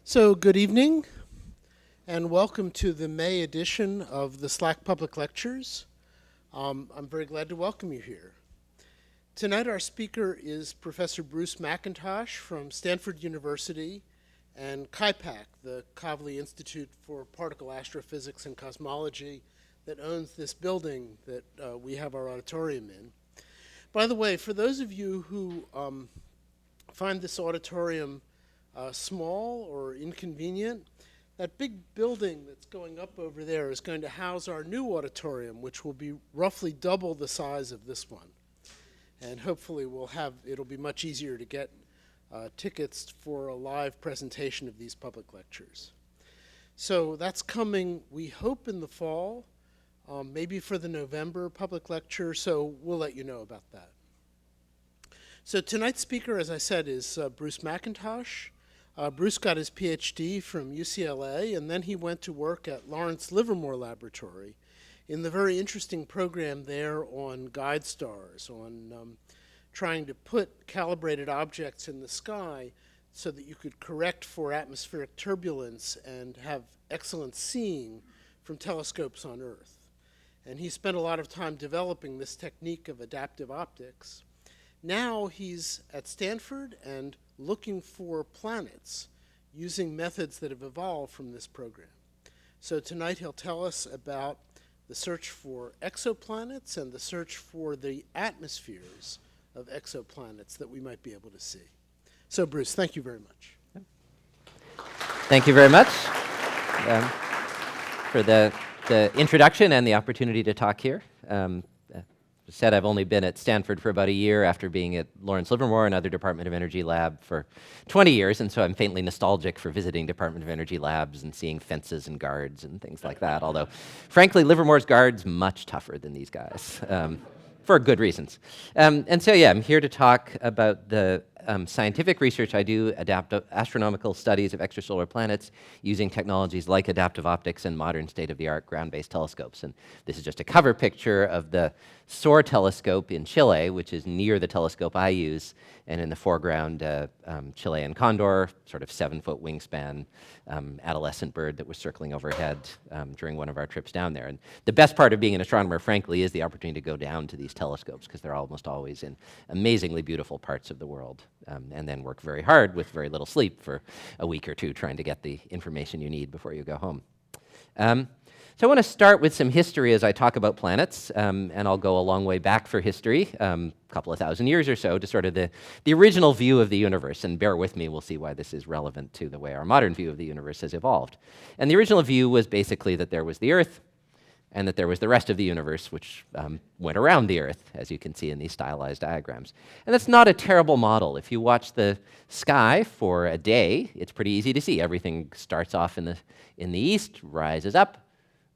So good evening and welcome to the May edition of the SLAC Public Lectures. I'm very glad to welcome you here. Tonight our speaker is Professor Bruce McIntosh from Stanford University and KIPAC, the Kavli Institute for Particle Astrophysics and Cosmology that owns this building that we have our auditorium in. By the way, for those of you who find this auditorium small or inconvenient, that big building that's going up over there is going to house our new auditorium, which will be roughly double the size of this one. And hopefully it'll be much easier to get tickets for a live presentation of these public lectures. So that's coming, we hope, in the fall, maybe for the November public lecture, so we'll let you know about that. So tonight's speaker, as I said, is Bruce McIntosh. Bruce got his PhD from UCLA, and then he went to work at Lawrence Livermore Laboratory in the very interesting program there on guide stars, on trying to put calibrated objects in the sky so that you could correct for atmospheric turbulence and have excellent seeing from telescopes on Earth. And he spent a lot of time developing this technique of adaptive optics. Now he's at Stanford and looking for planets using methods that have evolved from this program. So tonight he'll tell us about the search for exoplanets and the search for the atmospheres of exoplanets that we might be able to see. So Bruce, thank you very much. Thank you very much for the introduction and the opportunity to talk here. As said, I've only been at Stanford for about a year after being at Lawrence Livermore, another Department of Energy lab, for 20 years, and so I'm faintly nostalgic for visiting Department of Energy labs and seeing fences and guards and things like that, although, frankly, Livermore's guards much tougher than these guys, for good reasons. And so, yeah, I'm here to talk about the scientific research I do, astronomical studies of extrasolar planets using technologies like adaptive optics and modern state-of-the-art ground-based telescopes. And this is just a cover picture of the SOAR telescope in Chile, which is near the telescope I use, and in the foreground, Chilean condor, sort of 7-foot wingspan, adolescent bird that was circling overhead during one of our trips down there. And the best part of being an astronomer, frankly, is the opportunity to go down to these telescopes, because they're almost always in amazingly beautiful parts of the world, and then work very hard with very little sleep for a week or two trying to get the information you need before you go home. So I want to start with some history as I talk about planets, and I'll go a long way back for history, a couple of thousand years or so, to sort of the original view of the universe. And bear with me, we'll see why this is relevant to the way our modern view of the universe has evolved. And the original view was basically that there was the Earth, and that there was the rest of the universe, which went around the Earth, as you can see in these stylized diagrams. And that's not a terrible model. If you watch the sky for a day, it's pretty easy to see. Everything starts off in the east, rises up,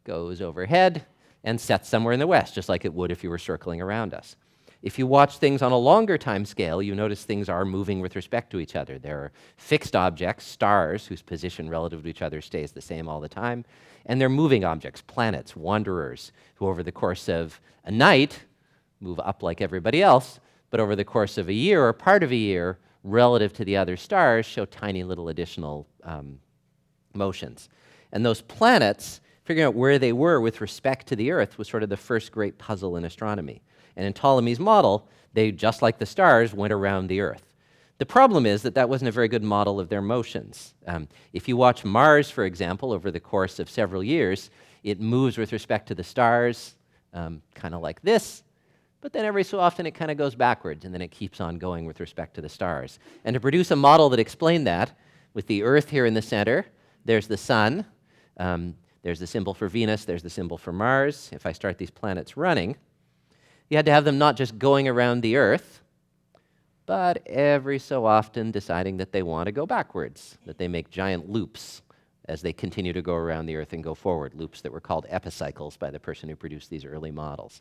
goes overhead, and sets somewhere in the west, just like it would if you were circling around us. If you watch things on a longer time scale, you notice things are moving with respect to each other. There are fixed objects, stars, whose position relative to each other stays the same all the time, and they're moving objects, planets, wanderers, who over the course of a night move up like everybody else, but over the course of a year or part of a year, relative to the other stars, show tiny little additional motions. And those planets, figuring out where they were with respect to the Earth, was sort of the first great puzzle in astronomy. And in Ptolemy's model, they, just like the stars, went around the Earth. The problem is that that wasn't a very good model of their motions. If you watch Mars, for example, over the course of several years, it moves with respect to the stars, kind of like this, but then every so often it kind of goes backwards, and then it keeps on going with respect to the stars. And to produce a model that explained that, with the Earth here in the center, there's the sun, there's the symbol for Venus, there's the symbol for Mars. If I start these planets running, you had to have them not just going around the Earth, but every so often deciding that they want to go backwards, that they make giant loops as they continue to go around the Earth and go forward, loops that were called epicycles by the person who produced these early models.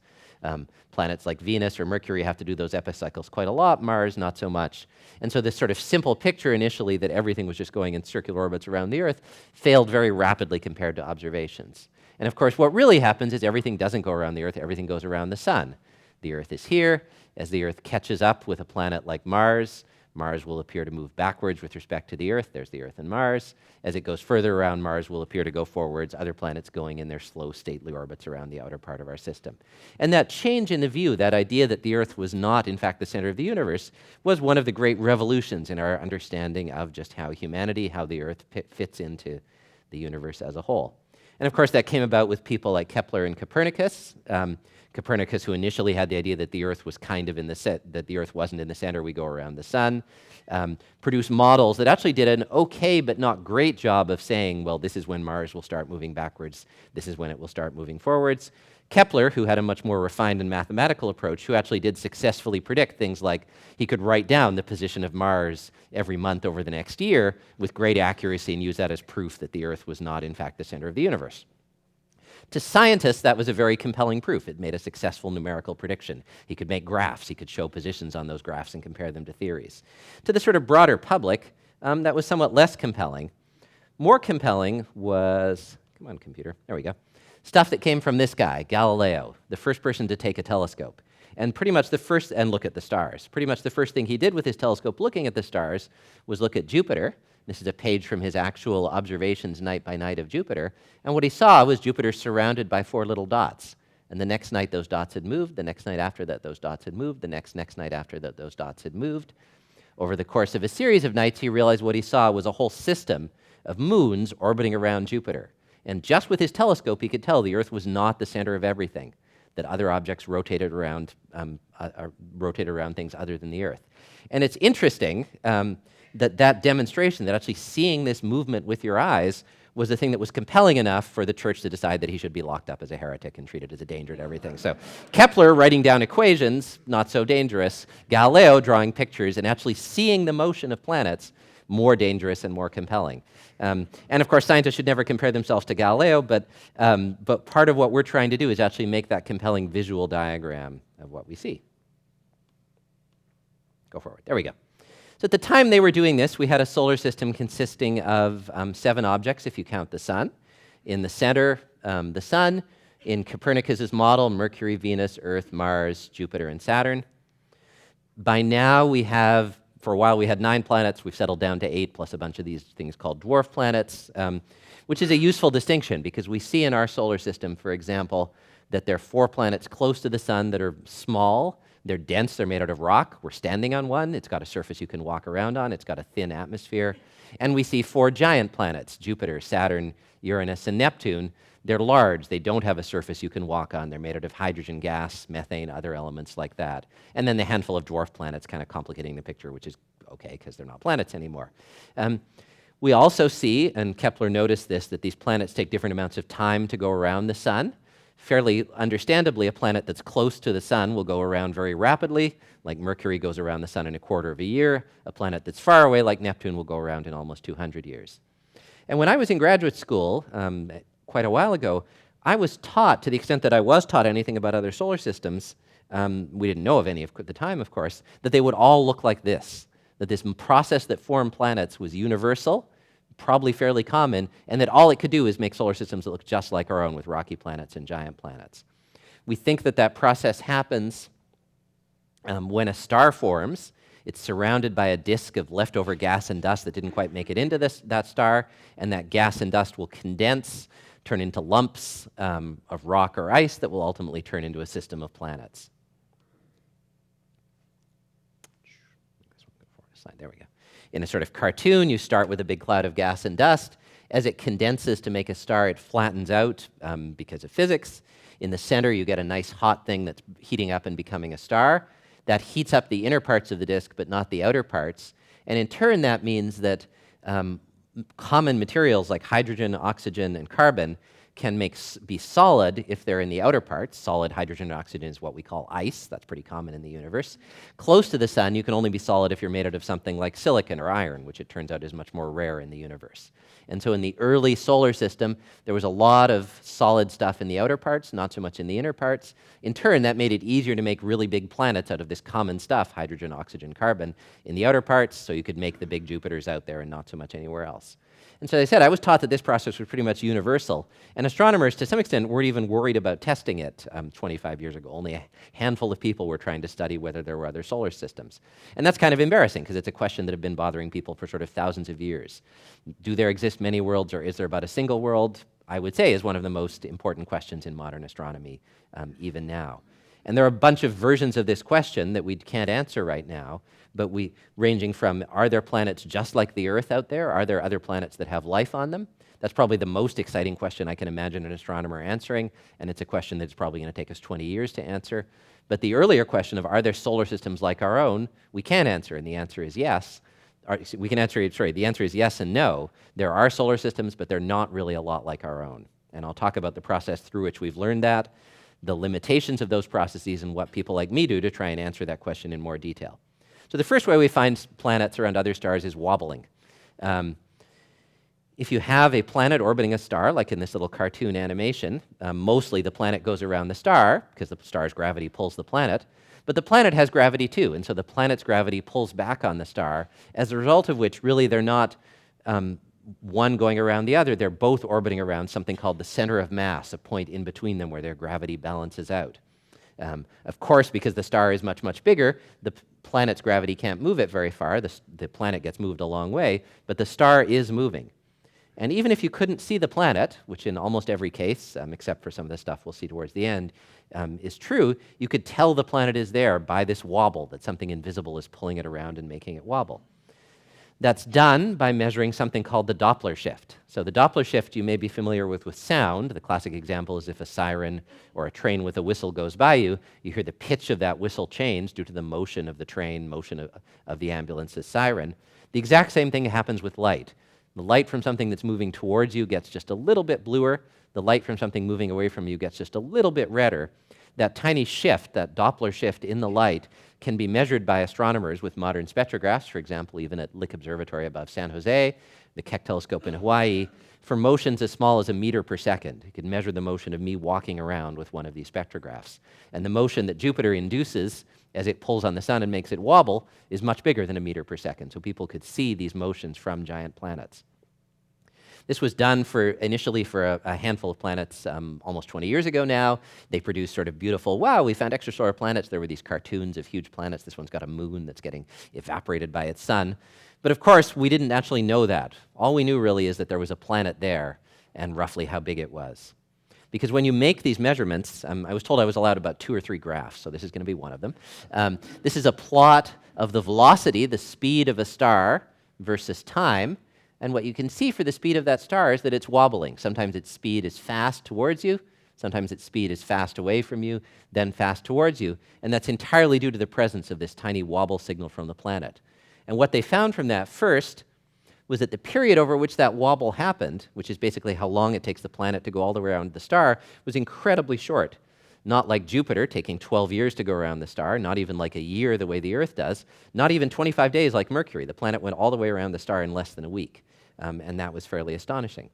Planets like Venus or Mercury have to do those epicycles quite a lot, Mars not so much. And so this sort of simple picture initially that everything was just going in circular orbits around the Earth failed very rapidly compared to observations. And of course, what really happens is everything doesn't go around the Earth, everything goes around the sun. The Earth is here. As the Earth catches up with a planet like Mars, Mars will appear to move backwards with respect to the Earth. There's the Earth and Mars. As it goes further around, Mars will appear to go forwards, other planets going in their slow, stately orbits around the outer part of our system. And that change in the view, that idea that the Earth was not, in fact, the center of the universe, was one of the great revolutions in our understanding of just how humanity, how the Earth fits into the universe as a whole. And of course, that came about with people like Kepler and Copernicus. Copernicus, who initially had the idea that the Earth was kind of that the Earth wasn't in the center, we go around the sun, produced models that actually did an okay but not great job of saying, well, this is when Mars will start moving backwards, this is when it will start moving forwards. Kepler, who had a much more refined and mathematical approach, who actually did successfully predict things like he could write down the position of Mars every month over the next year with great accuracy and use that as proof that the Earth was not, in fact, the center of the universe. To scientists, that was a very compelling proof. It made a successful numerical prediction. He could make graphs. He could show positions on those graphs and compare them to theories. To the sort of broader public, that was somewhat less compelling. More compelling was, come on, computer, there we go, stuff that came from this guy, Galileo, the first person to take a telescope. And pretty much the first, and look at the stars. Pretty much the first thing he did with his telescope looking at the stars was look at Jupiter. This is a page from his actual observations night by night of Jupiter. And what he saw was Jupiter surrounded by 4 little dots. And the next night those dots had moved. The next night after that those dots had moved. The next night after that those dots had moved. Over the course of a series of nights, he realized what he saw was a whole system of moons orbiting around Jupiter. And just with his telescope, he could tell the Earth was not the center of everything, that other objects rotated around things other than the Earth. And it's interesting that demonstration, that actually seeing this movement with your eyes, was the thing that was compelling enough for the church to decide that he should be locked up as a heretic and treated as a danger to everything. So Kepler writing down equations, not so dangerous. Galileo drawing pictures and actually seeing the motion of planets, more dangerous and more compelling. And of course, scientists should never compare themselves to Galileo, but part of what we're trying to do is actually make that compelling visual diagram of what we see. Go forward. There we go. So at the time they were doing this, we had a solar system consisting of 7 objects, if you count the sun. In the center, the sun. In Copernicus's model, Mercury, Venus, Earth, Mars, Jupiter, and Saturn. By now, we have, for a while we had 9 planets. We've settled down to 8, plus a bunch of these things called dwarf planets, which is a useful distinction because we see in our solar system, for example, that there are 4 planets close to the sun that are small. They're dense, they're made out of rock. We're standing on one. It's got a surface you can walk around on. It's got a thin atmosphere. And we see 4 giant planets, Jupiter, Saturn, Uranus, and Neptune. They're large. They don't have a surface you can walk on. They're made out of hydrogen gas, methane, other elements like that. And then the handful of dwarf planets kind of complicating the picture, which is okay because they're not planets anymore. We also see, and Kepler noticed this, that these planets take different amounts of time to go around the sun. Fairly understandably, a planet that's close to the sun will go around very rapidly, like Mercury goes around the sun in a quarter of a year. A planet that's far away, like Neptune, will go around in almost 200 years. And when I was in graduate school, quite a while ago, I was taught, to the extent that I was taught anything about other solar systems, we didn't know of any at the time, of course, that they would all look like this, that this process that formed planets was universal, probably fairly common, and that all it could do is make solar systems that look just like our own with rocky planets and giant planets. We think that that process happens when a star forms. It's surrounded by a disk of leftover gas and dust that didn't quite make it into that star, and that gas and dust will condense, turn into lumps of rock or ice that will ultimately turn into a system of planets. There we go. In a sort of cartoon, you start with a big cloud of gas and dust. As it condenses to make a star, it flattens out because of physics. In the center, you get a nice hot thing that's heating up and becoming a star. That heats up the inner parts of the disk, but not the outer parts. And in turn, that means that common materials like hydrogen, oxygen, and carbon can be solid if they're in the outer parts. Solid hydrogen and oxygen is what we call ice. That's pretty common in the universe. Close to the sun, you can only be solid if you're made out of something like silicon or iron, which it turns out is much more rare in the universe. And so in the early solar system, there was a lot of solid stuff in the outer parts, not so much in the inner parts. In turn, that made it easier to make really big planets out of this common stuff, hydrogen, oxygen, carbon, in the outer parts, so you could make the big Jupiters out there and not so much anywhere else. And so as I said, I was taught that this process was pretty much universal. And astronomers, to some extent, weren't even worried about testing it 25 years ago. Only a handful of people were trying to study whether there were other solar systems. And that's kind of embarrassing, because it's a question that had been bothering people for sort of thousands of years. Do there exist many worlds, or is there but a single world? I would say is one of the most important questions in modern astronomy, even now. And there are a bunch of versions of this question that we can't answer right now, but ranging from, are there planets just like the Earth out there? Are there other planets that have life on them? That's probably the most exciting question I can imagine an astronomer answering, and it's a question that's probably going to take us 20 years to answer. But the earlier question of, are there solar systems like our own, we can answer, and the answer is yes. The answer is yes and no. There are solar systems, but they're not really a lot like our own. And I'll talk about the process through which we've learned that, the limitations of those processes, and what people like me do to try and answer that question in more detail. So the first way we find planets around other stars is wobbling. If you have a planet orbiting a star, like in this little cartoon animation, mostly the planet goes around the star, because the star's gravity pulls the planet, but the planet has gravity too, and so the planet's gravity pulls back on the star, as a result of which really they're not one going around the other, they're both orbiting around something called the center of mass, a point in between them where their gravity balances out. Of course, because the star is much, much bigger, the planet's gravity can't move it very far. The planet gets moved a long way, but the star is moving. And even if you couldn't see the planet, which in almost every case, except for some of the stuff we'll see towards the end, is true, you could tell the planet is there by this wobble, that something invisible is pulling it around and making it wobble. That's done by measuring something called the Doppler shift. So the Doppler shift you may be familiar with sound. The classic example is if a siren or a train with a whistle goes by you, you hear the pitch of that whistle change due to the motion of the train, motion of the ambulance's siren. The exact same thing happens with light. The light from something that's moving towards you gets just a little bit bluer. The light from something moving away from you gets just a little bit redder. That tiny shift, that Doppler shift in the light, can be measured by astronomers with modern spectrographs, for example, even at Lick Observatory above San Jose, the Keck Telescope in Hawaii, for motions as small as a meter per second. You can measure the motion of me walking around with one of these spectrographs. And the motion that Jupiter induces as it pulls on the sun and makes it wobble is much bigger than a meter per second, so people could see these motions from giant planets. This was done initially for a handful of planets almost 20 years ago now. They produced sort of beautiful, wow, we found extrasolar planets. There were these cartoons of huge planets. This one's got a moon that's getting evaporated by its sun. But of course, we didn't actually know that. All we knew really is that there was a planet there and roughly how big it was. Because when you make these measurements, I was told I was allowed about 2 or 3 graphs, so this is going to be one of them. This is a plot of the velocity, the speed of a star versus time. And what you can see for the speed of that star is that it's wobbling. Sometimes its speed is fast towards you, sometimes its speed is fast away from you, then fast towards you. And that's entirely due to the presence of this tiny wobble signal from the planet. And what they found from that first was that the period over which that wobble happened, which is basically how long it takes the planet to go all the way around the star, was incredibly short. Not like Jupiter, taking 12 years to go around the star, not even like a year the way the Earth does, not even 25 days like Mercury. The planet went all the way around the star in less than a week, and that was fairly astonishing.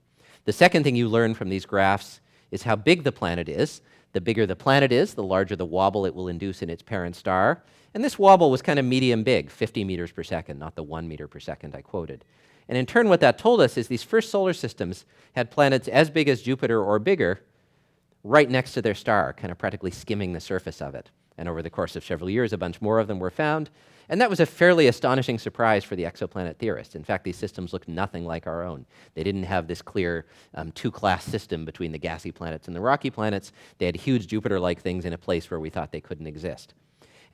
The second thing you learn from these graphs is how big the planet is. The bigger the planet is, the larger the wobble it will induce in its parent star. And this wobble was kind of medium big, 50 meters per second, not the 1 meter per second I quoted. And in turn, what that told us is these first solar systems had planets as big as Jupiter or bigger right next to their star, kind of practically skimming the surface of it. And over the course of several years, a bunch more of them were found. And that was a fairly astonishing surprise for the exoplanet theorists. In fact, these systems looked nothing like our own. They didn't have this clear two-class system between the gassy planets and the rocky planets. They had huge Jupiter-like things in a place where we thought they couldn't exist.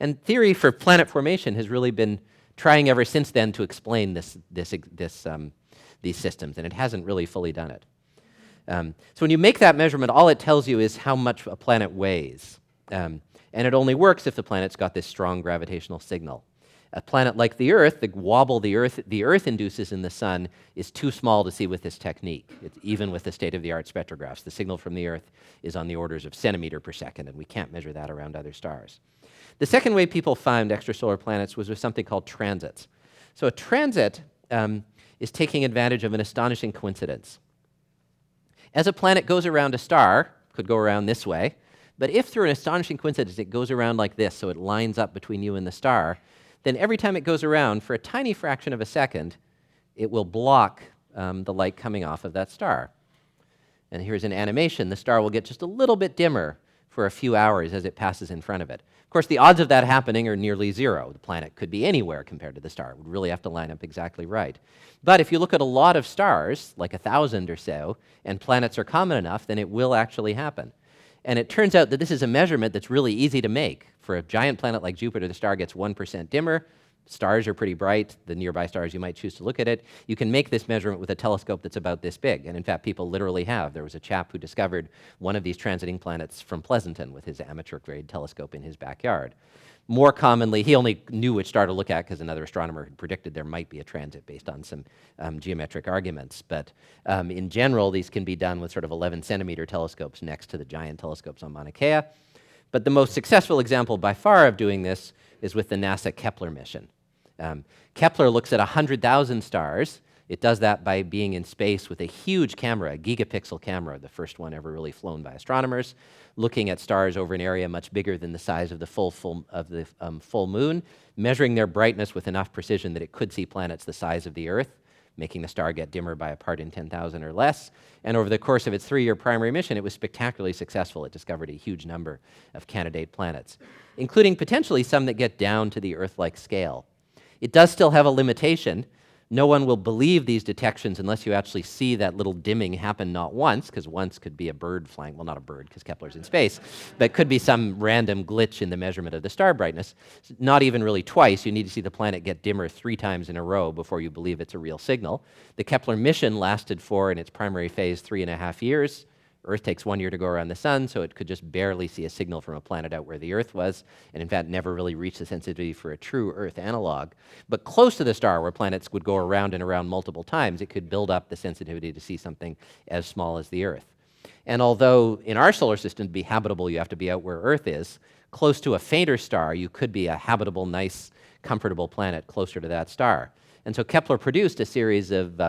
And theory for planet formation has really been trying ever since then to explain these systems, and it hasn't really fully done it. So when you make that measurement, all it tells you is how much a planet weighs. And it only works if the planet's got this strong gravitational signal. A planet like the Earth, the wobble the Earth induces in the sun is too small to see with this technique, even with the state-of-the-art spectrographs. The signal from the Earth is on the orders of centimeter per second, and we can't measure that around other stars. The second way people found extrasolar planets was with something called transits. So a transit is taking advantage of an astonishing coincidence. As a planet goes around a star, could go around this way, but if through an astonishing coincidence it goes around like this, so it lines up between you and the star, then every time it goes around, for a tiny fraction of a second, it will block the light coming off of that star. And here's an animation. The star will get just a little bit dimmer for a few hours as it passes in front of it. Of course, the odds of that happening are nearly zero. The planet could be anywhere compared to the star. It would really have to line up exactly right. But if you look at a lot of stars, like 1,000 or so, and planets are common enough, then it will actually happen. And it turns out that this is a measurement that's really easy to make. For a giant planet like Jupiter, the star gets 1% dimmer. Stars are pretty bright. The nearby stars, you might choose to look at it. You can make this measurement with a telescope that's about this big. And in fact, people literally have. There was a chap who discovered one of these transiting planets from Pleasanton with his amateur-grade telescope in his backyard. More commonly, he only knew which star to look at because another astronomer had predicted there might be a transit based on some geometric arguments. But in general, these can be done with sort of 11-centimeter telescopes next to the giant telescopes on Mauna Kea. But the most successful example by far of doing this is with the NASA Kepler mission. Kepler looks at 100,000 stars. It does that by being in space with a huge camera, a gigapixel camera, the first one ever really flown by astronomers, looking at stars over an area much bigger than the size of the full moon, measuring their brightness with enough precision that it could see planets the size of the Earth, making the star get dimmer by a part in 10,000 or less. And over the course of its 3-year primary mission, it was spectacularly successful. It discovered a huge number of candidate planets, including potentially some that get down to the Earth-like scale. It does still have a limitation. No one will believe these detections unless you actually see that little dimming happen not once, because once could be a bird flying, well, not a bird, because Kepler's in space, but could be some random glitch in the measurement of the star brightness. Not even really twice. You need to see the planet get dimmer 3 times in a row before you believe it's a real signal. The Kepler mission lasted for, in its primary phase, 3.5 years. Earth takes 1 year to go around the sun, so it could just barely see a signal from a planet out where the Earth was, and in fact never really reached the sensitivity for a true Earth analog. But close to the star, where planets would go around and around multiple times, it could build up the sensitivity to see something as small as the Earth. And although in our solar system to be habitable, you have to be out where Earth is, close to a fainter star, you could be a habitable, nice, comfortable planet closer to that star. And so Kepler produced a series of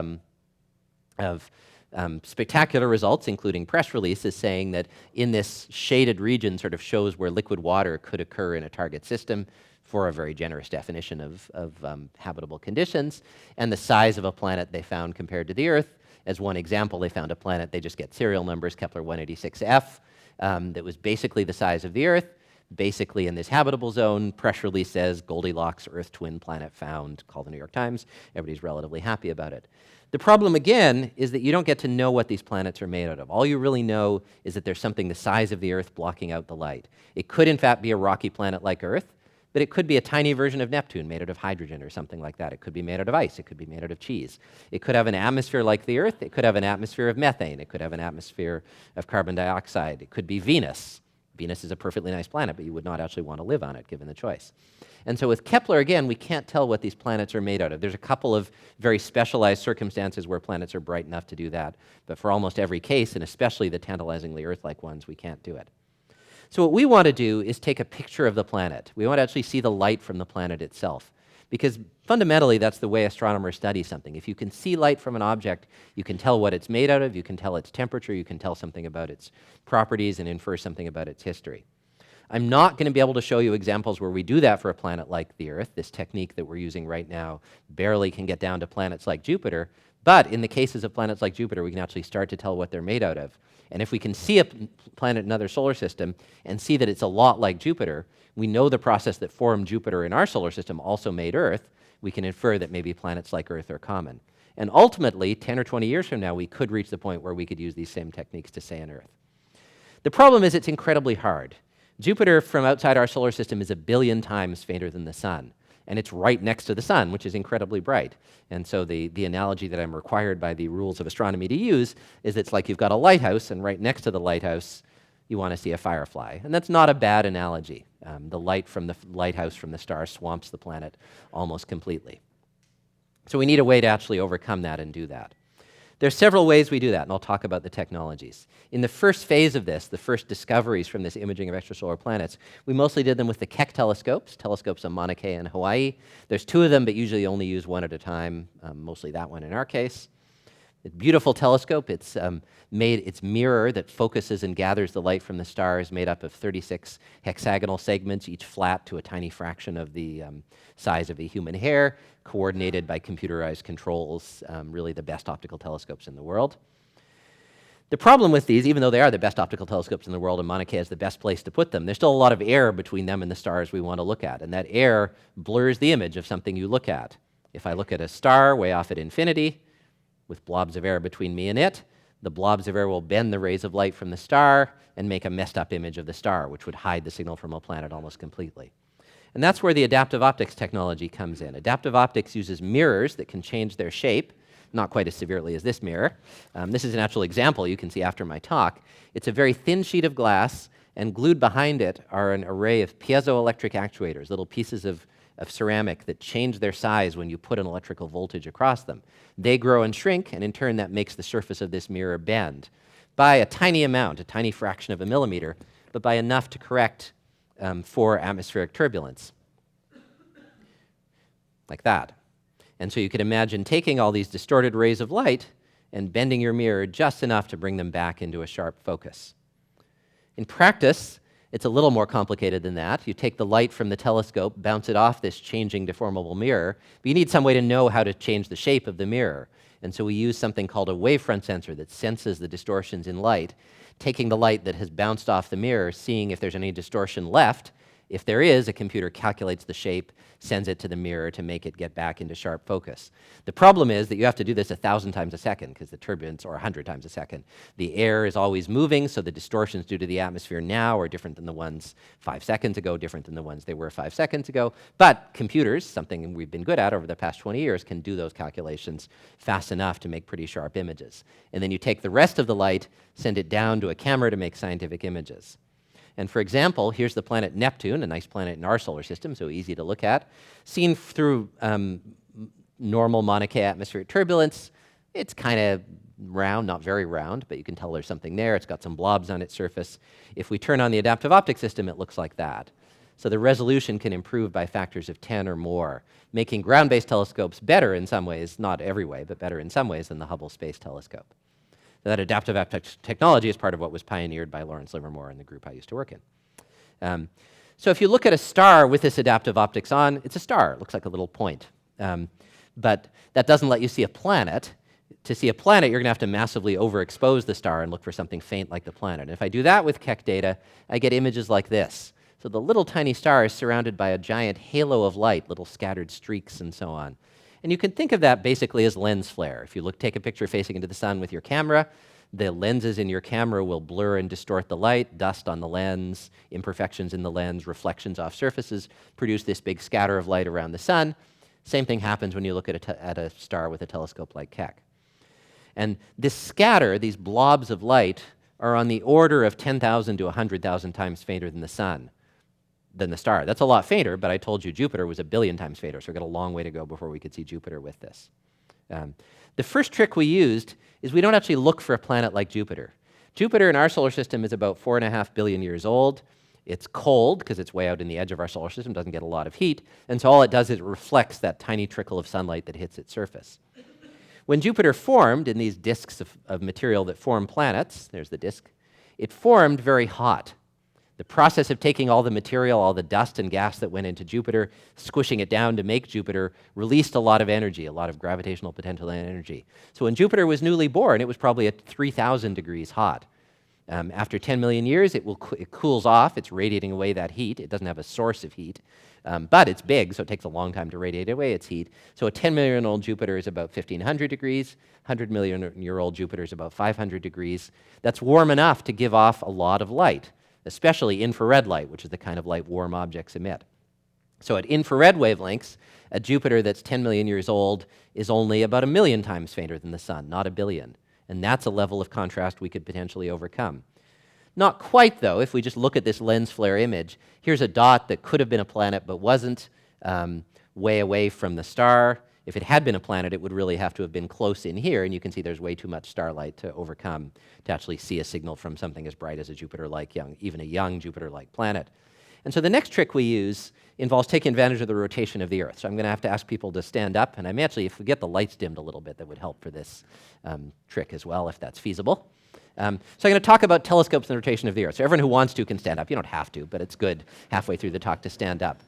spectacular results, including press releases saying that in this shaded region sort of shows where liquid water could occur in a target system for a very generous definition of habitable conditions, and the size of a planet they found compared to the Earth. As one example, they found a planet, they just get serial numbers, Kepler 186f, that was basically the size of the Earth, basically in this habitable zone. Press release says Goldilocks Earth twin planet found, call the New York Times. Everybody's relatively happy about it. The problem, again, is that you don't get to know what these planets are made out of. All you really know is that there's something the size of the Earth blocking out the light. It could, in fact, be a rocky planet like Earth, but it could be a tiny version of Neptune made out of hydrogen or something like that. It could be made out of ice. It could be made out of cheese. It could have an atmosphere like the Earth. It could have an atmosphere of methane. It could have an atmosphere of carbon dioxide. It could be Venus. Venus is a perfectly nice planet, but you would not actually want to live on it, given the choice. And so with Kepler, again, we can't tell what these planets are made out of. There's a couple of very specialized circumstances where planets are bright enough to do that, but for almost every case, and especially the tantalizingly Earth-like ones, we can't do it. So what we want to do is take a picture of the planet. We want to actually see the light from the planet itself, because fundamentally, that's the way astronomers study something. If you can see light from an object, you can tell what it's made out of, you can tell its temperature, you can tell something about its properties and infer something about its history. I'm not going to be able to show you examples where we do that for a planet like the Earth. This technique that we're using right now barely can get down to planets like Jupiter, but in the cases of planets like Jupiter, we can actually start to tell what they're made out of. And if we can see a planet in another solar system and see that it's a lot like Jupiter, we know the process that formed Jupiter in our solar system also made Earth, we can infer that maybe planets like Earth are common. And ultimately, 10 or 20 years from now, we could reach the point where we could use these same techniques to say an Earth. The problem is it's incredibly hard. Jupiter from outside our solar system is 1 billion times fainter than the sun, and it's right next to the sun, which is incredibly bright. And so the analogy that I'm required by the rules of astronomy to use is it's like you've got a lighthouse, and right next to the lighthouse, you want to see a firefly. And that's not a bad analogy. The light from the lighthouse from the star swamps the planet almost completely. So we need a way to actually overcome that and do that. There's several ways we do that, and I'll talk about the technologies. In the first phase of this, the first discoveries from this imaging of extrasolar planets, we mostly did them with the Keck telescopes on Mauna Kea and Hawaii. There's 2 of them, but usually only use one at a time, mostly that one in our case. A beautiful telescope. It's made its mirror that focuses and gathers the light from the stars, made up of 36 hexagonal segments, each flat to a tiny fraction of the size of a human hair, coordinated by computerized controls, really the best optical telescopes in the world. The problem with these, even though they are the best optical telescopes in the world and Mauna Kea is the best place to put them, there's still a lot of air between them and the stars we want to look at, and that air blurs the image of something you look at. If I look at a star way off at infinity, with blobs of air between me and it, the blobs of air will bend the rays of light from the star and make a messed up image of the star, which would hide the signal from a planet almost completely. And that's where the adaptive optics technology comes in. Adaptive optics uses mirrors that can change their shape, not quite as severely as this mirror. This is an actual example you can see after my talk. It's a very thin sheet of glass, and glued behind it are an array of piezoelectric actuators, little pieces of ceramic that change their size when you put an electrical voltage across them. They grow and shrink, and in turn that makes the surface of this mirror bend by a tiny amount, a tiny fraction of a millimeter, but by enough to correct for atmospheric turbulence, like that. And so you could imagine taking all these distorted rays of light and bending your mirror just enough to bring them back into a sharp focus. In practice, it's a little more complicated than that. You take the light from the telescope, bounce it off this changing deformable mirror, but you need some way to know how to change the shape of the mirror. And so we use something called a wavefront sensor that senses the distortions in light, taking the light that has bounced off the mirror, seeing if there's any distortion left. If there is, a computer calculates the shape, sends it to the mirror to make it get back into sharp focus. The problem is that you have to do this 1,000 times a second because the turbulence, or 100 times a second. The air is always moving, so the distortions due to the atmosphere now are different than the ones 5 seconds ago, different than the ones they were 5 seconds ago. But computers, something we've been good at over the past 20 years, can do those calculations fast enough to make pretty sharp images. And then you take the rest of the light, send it down to a camera to make scientific images. And for example, here's the planet Neptune, a nice planet in our solar system, so easy to look at. Seen through normal Mauna Kea atmospheric turbulence, it's kind of round, not very round, but you can tell there's something there. It's got some blobs on its surface. If we turn on the adaptive optics system, it looks like that. So the resolution can improve by factors of 10 or more, making ground-based telescopes better in some ways, not every way, but better in some ways than the Hubble Space Telescope. That adaptive optics technology is part of what was pioneered by Lawrence Livermore and the group I used to work in. So if you look at a star with this adaptive optics on, it's a star. It looks like a little point. But that doesn't let you see a planet. To see a planet, you're going to have to massively overexpose the star and look for something faint like the planet. And if I do that with Keck data, I get images like this. So the little tiny star is surrounded by a giant halo of light, little scattered streaks and so on. And you can think of that basically as lens flare. If you take a picture facing into the sun with your camera, the lenses in your camera will blur and distort the light, dust on the lens, imperfections in the lens, reflections off surfaces, produce this big scatter of light around the sun. Same thing happens when you look at a star with a telescope like Keck. And this scatter, these blobs of light, are on the order of 10,000 to 100,000 times fainter than the sun. Than the star. That's a lot fainter, but I told you Jupiter was 1 billion times fainter, so we've got a long way to go before we could see Jupiter with this. The first trick we used is we don't actually look for a planet like Jupiter. Jupiter in our solar system is about 4.5 billion years old. It's cold because it's way out in the edge of our solar system, doesn't get a lot of heat, and so all it does is it reflects that tiny trickle of sunlight that hits its surface. When Jupiter formed in these disks of material that form planets, there's the disk, it formed very hot. The process of taking all the material, all the dust and gas that went into Jupiter, squishing it down to make Jupiter, released a lot of energy, a lot of gravitational potential and energy. So when Jupiter was newly born, it was probably at 3,000 degrees hot. After 10 million years, it cools off. It's radiating away that heat. It doesn't have a source of heat, but it's big, so it takes a long time to radiate away its heat. So a 10-million-year-old Jupiter is about 1,500 degrees. 100-million-year-old Jupiter is about 500 degrees. That's warm enough to give off a lot of light, especially infrared light, which is the kind of light warm objects emit. So at infrared wavelengths, a Jupiter that's 10 million years old is only about 1 million times fainter than the sun, not 1 billion. And that's a level of contrast we could potentially overcome. Not quite, though. If we just look at this lens flare image, here's a dot that could have been a planet but wasn't, way away from the star. If it had been a planet, it would really have to have been close in here, and you can see there's way too much starlight to overcome to actually see a signal from something as bright as a Jupiter-like even a young Jupiter-like planet. And so the next trick we use involves taking advantage of the rotation of the Earth. So I'm going to have to ask people to stand up, and I'm actually, if we get the lights dimmed a little bit, that would help for this trick as well, if that's feasible. So I'm going to talk about telescopes and the rotation of the Earth. So everyone who wants to can stand up. You don't have to, but it's good halfway through the talk to stand up.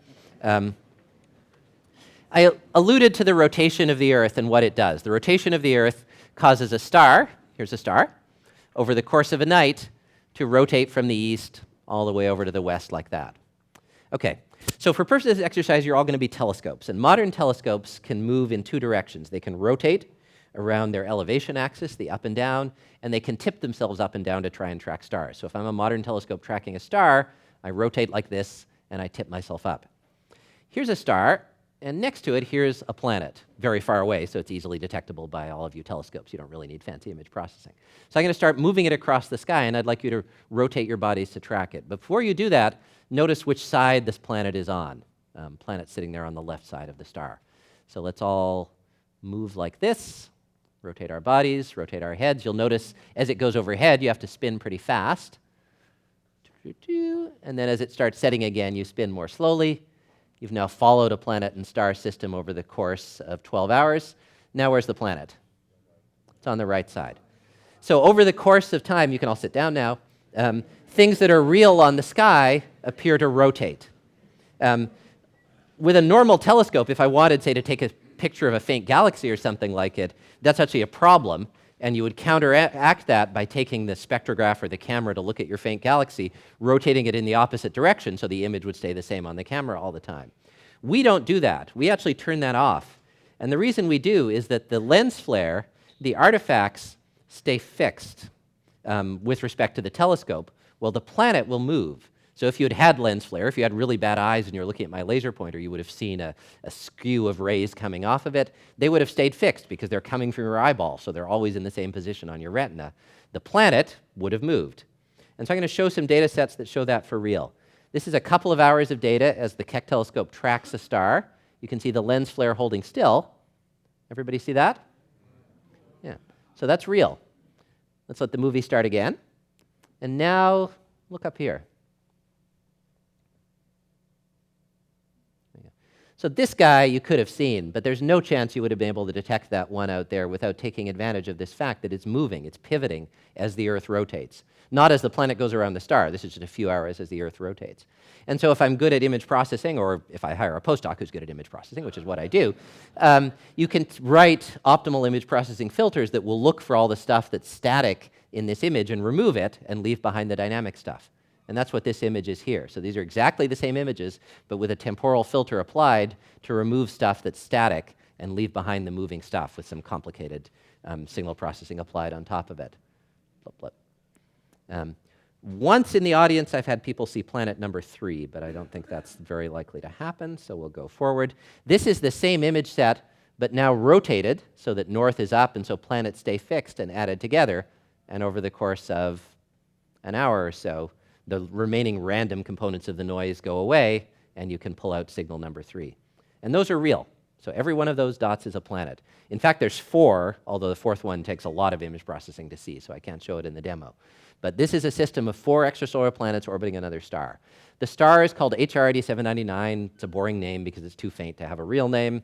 I alluded to the rotation of the Earth and what it does. The rotation of the Earth causes a star, here's a star, over the course of a night to rotate from the east all the way over to the west like that. Okay, so for purposes of this exercise, you're all going to be telescopes. And modern telescopes can move in two directions. They can rotate around their elevation axis, the up and down, and they can tip themselves up and down to try and track stars. So if I'm a modern telescope tracking a star, I rotate like this, and I tip myself up. Here's a star, and next to it, here's a planet, very far away, so it's easily detectable by all of you telescopes. You don't really need fancy image processing. So I'm going to start moving it across the sky, and I'd like you to rotate your bodies to track it. Before you do that, notice which side this planet is on. Planet's sitting there on the left side of the star. So let's all move like this, rotate our bodies, rotate our heads. You'll notice as it goes overhead, you have to spin pretty fast. And then as it starts setting again, you spin more slowly. You've now followed a planet and star system over the course of 12 hours. Now where's the planet? It's on the right side. So over the course of time, you can all sit down now, things that are real on the sky appear to rotate. With a normal telescope, if I wanted, say, to take a picture of a faint galaxy or something like it, that's actually a problem, and you would counteract that by taking the spectrograph or the camera to look at your faint galaxy, rotating it in the opposite direction so the image would stay the same on the camera all the time. We don't do that. We actually turn that off. And the reason we do is that the lens flare, the artifacts stay fixed with respect to the telescope. Well, the planet will move. So if you had had lens flare, if you had really bad eyes and you were looking at my laser pointer, you would have seen a skew of rays coming off of it. They would have stayed fixed because they're coming from your eyeball, so they're always in the same position on your retina. The planet would have moved. And so I'm going to show some data sets that show that for real. This is a couple of hours of data as the Keck telescope tracks a star. You can see the lens flare holding still. Everybody see that? Yeah. So that's real. Let's let the movie start again. And now look up here. So this guy you could have seen, but there's no chance you would have been able to detect that one out there without taking advantage of this fact that it's moving, it's pivoting as the Earth rotates. Not as the planet goes around the star. This is just a few hours as the Earth rotates. And so if I'm good at image processing, or if I hire a postdoc who's good at image processing, which is what I do, you can write optimal image processing filters that will look for all the stuff that's static in this image and remove it and leave behind the dynamic stuff. And that's what this image is here. So these are exactly the same images, but with a temporal filter applied to remove stuff that's static and leave behind the moving stuff with some complicated signal processing applied on top of it. Blip, blip. Once in the audience, I've had people see planet number 3, but I don't think that's very likely to happen, so we'll go forward. This is the same image set, but now rotated so that north is up, and so planets stay fixed and added together. And over the course of an hour or so, the remaining random components of the noise go away, and you can pull out signal number 3. And those are real. So every one of those dots is a planet. In fact, there's 4, although the 4th one takes a lot of image processing to see, so I can't show it in the demo. But this is a system of 4 extrasolar planets orbiting another star. The star is called HRID 799. It's a boring name because it's too faint to have a real name.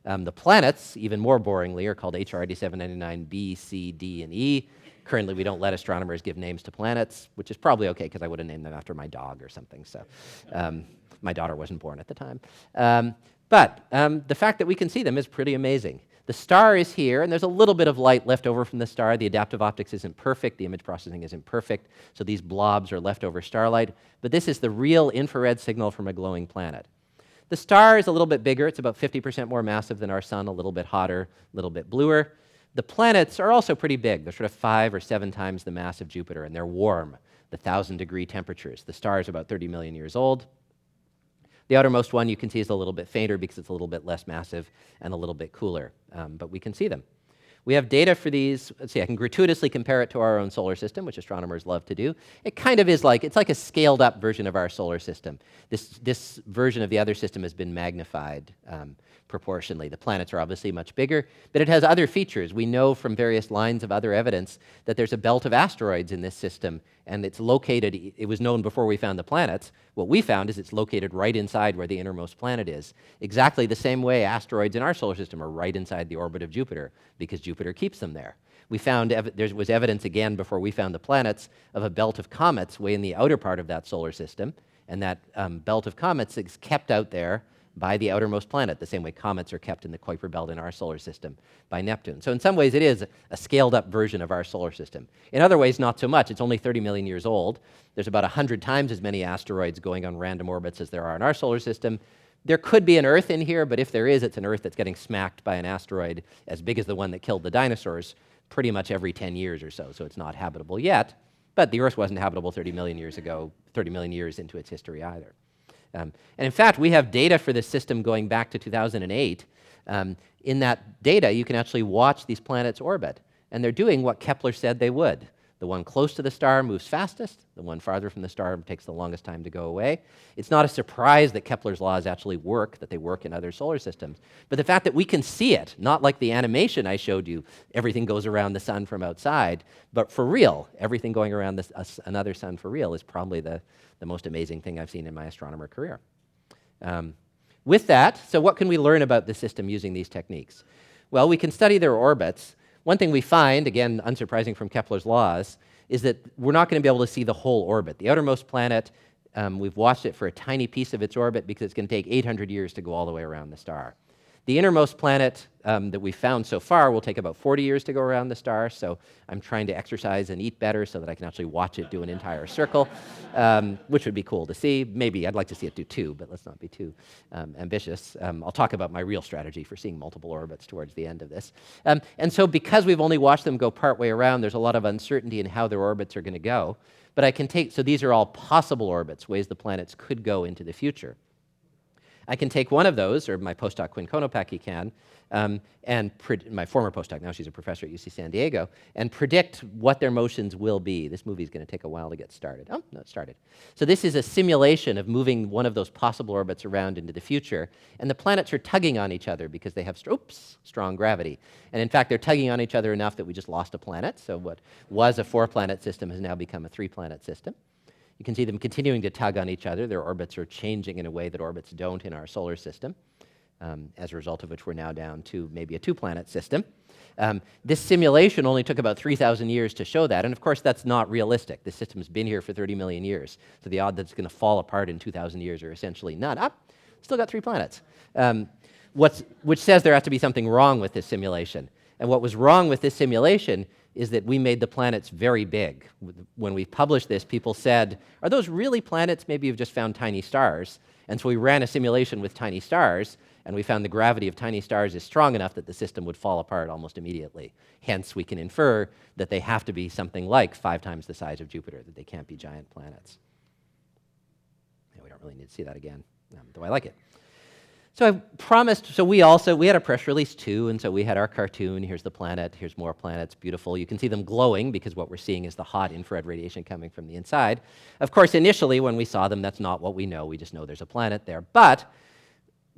The planets, even more boringly, are called HRID 799 B, C, D, and E. Currently, we don't let astronomers give names to planets, which is probably okay because I would have named them after my dog or something. So my daughter wasn't born at the time. But the fact that we can see them is pretty amazing. The star is here, and there's a little bit of light left over from the star. The adaptive optics isn't perfect. The image processing isn't perfect. So these blobs are leftover starlight. But this is the real infrared signal from a glowing planet. The star is a little bit bigger. It's about 50% more massive than our sun, a little bit hotter, a little bit bluer. The planets are also pretty big. They're sort of 5 or 7 times the mass of Jupiter, and they're warm, the 1,000-degree temperatures. The star is about 30 million years old. The outermost one you can see is a little bit fainter because it's a little bit less massive and a little bit cooler, but we can see them. We have data for these. Let's see, I can gratuitously compare it to our own solar system, which astronomers love to do. It kind of is like, it's like a scaled up version of our solar system. This version of the other system has been magnified proportionally. The planets are obviously much bigger, but it has other features. We know from various lines of other evidence that there's a belt of asteroids in this system, and it's located, it was known before we found the planets. What we found is it's located right inside where the innermost planet is. Exactly the same way asteroids in our solar system are right inside the orbit of Jupiter, because Jupiter keeps them there. We found, there was evidence again before we found the planets of a belt of comets way in the outer part of that solar system, and that belt of comets is kept out there by the outermost planet, the same way comets are kept in the Kuiper belt in our solar system by Neptune. So in some ways it is a scaled up version of our solar system. In other ways, not so much. It's only 30 million years old. There's about 100 times as many asteroids going on random orbits as there are in our solar system. There could be an Earth in here, but if there is, it's an Earth that's getting smacked by an asteroid as big as the one that killed the dinosaurs pretty much every 10 years or so, so it's not habitable yet. But the Earth wasn't habitable 30 million years ago, 30 million years into its history either. And in fact, we have data for this system going back to 2008. In that data, you can actually watch these planets orbit, and they're doing what Kepler said they would. The one close to the star moves fastest. The one farther from the star takes the longest time to go away. It's not a surprise that Kepler's laws actually work, that they work in other solar systems. But the fact that we can see it, not like the animation I showed you, everything goes around the sun from outside, but for real, everything going around another sun for real is probably the most amazing thing I've seen in my astronomer career. With that, so what can we learn about the system using these techniques? Well, we can study their orbits. One thing we find, again, unsurprising from Kepler's laws, is that we're not going to be able to see the whole orbit. The outermost planet, we've watched it for a tiny piece of its orbit because it's going to take 800 years to go all the way around the star. The innermost planet that we've found so far will take about 40 years to go around the star, so I'm trying to exercise and eat better so that I can actually watch it do an entire circle, which would be cool to see. Maybe I'd like to see it do 2, but let's not be too ambitious. I'll talk about my real strategy for seeing multiple orbits towards the end of this. And so because we've only watched them go partway around, there's a lot of uncertainty in how their orbits are going to go. But I can take, so these are all possible orbits, ways the planets could go into the future. I can take one of those, or my postdoc Quinn Konopaki can, and my former postdoc, now she's a professor at UC San Diego, and predict what their motions will be. This movie is going to take a while to get started. Oh, no, it started. So this is a simulation of moving one of those possible orbits around into the future, and the planets are tugging on each other because they have strong gravity. And in fact, they're tugging on each other enough that we just lost a planet, so what was a 4-planet system has now become a 3-planet system. You can see them continuing to tug on each other. Their orbits are changing in a way that orbits don't in our solar system, as a result of which we're now down to maybe a 2-planet system. This simulation only took about 3,000 years to show that, and of course that's not realistic. This system's been here for 30 million years, so the odds that it's going to fall apart in 2,000 years are essentially none. Still got 3 planets, which says there has to be something wrong with this simulation. And what was wrong with this simulation is that we made the planets very big. When we published this, people said, are those really planets? Maybe you've just found tiny stars. And so we ran a simulation with tiny stars, and we found the gravity of tiny stars is strong enough that the system would fall apart almost immediately. Hence, we can infer that they have to be something like 5 times the size of Jupiter, that they can't be giant planets. Yeah, we don't really need to see that again, though I like it. So I promised, so we had a press release too, and so we had our cartoon, here's the planet, here's more planets, beautiful. You can see them glowing because what we're seeing is the hot infrared radiation coming from the inside. Of course, initially when we saw them, that's not what we know, we just know there's a planet there. But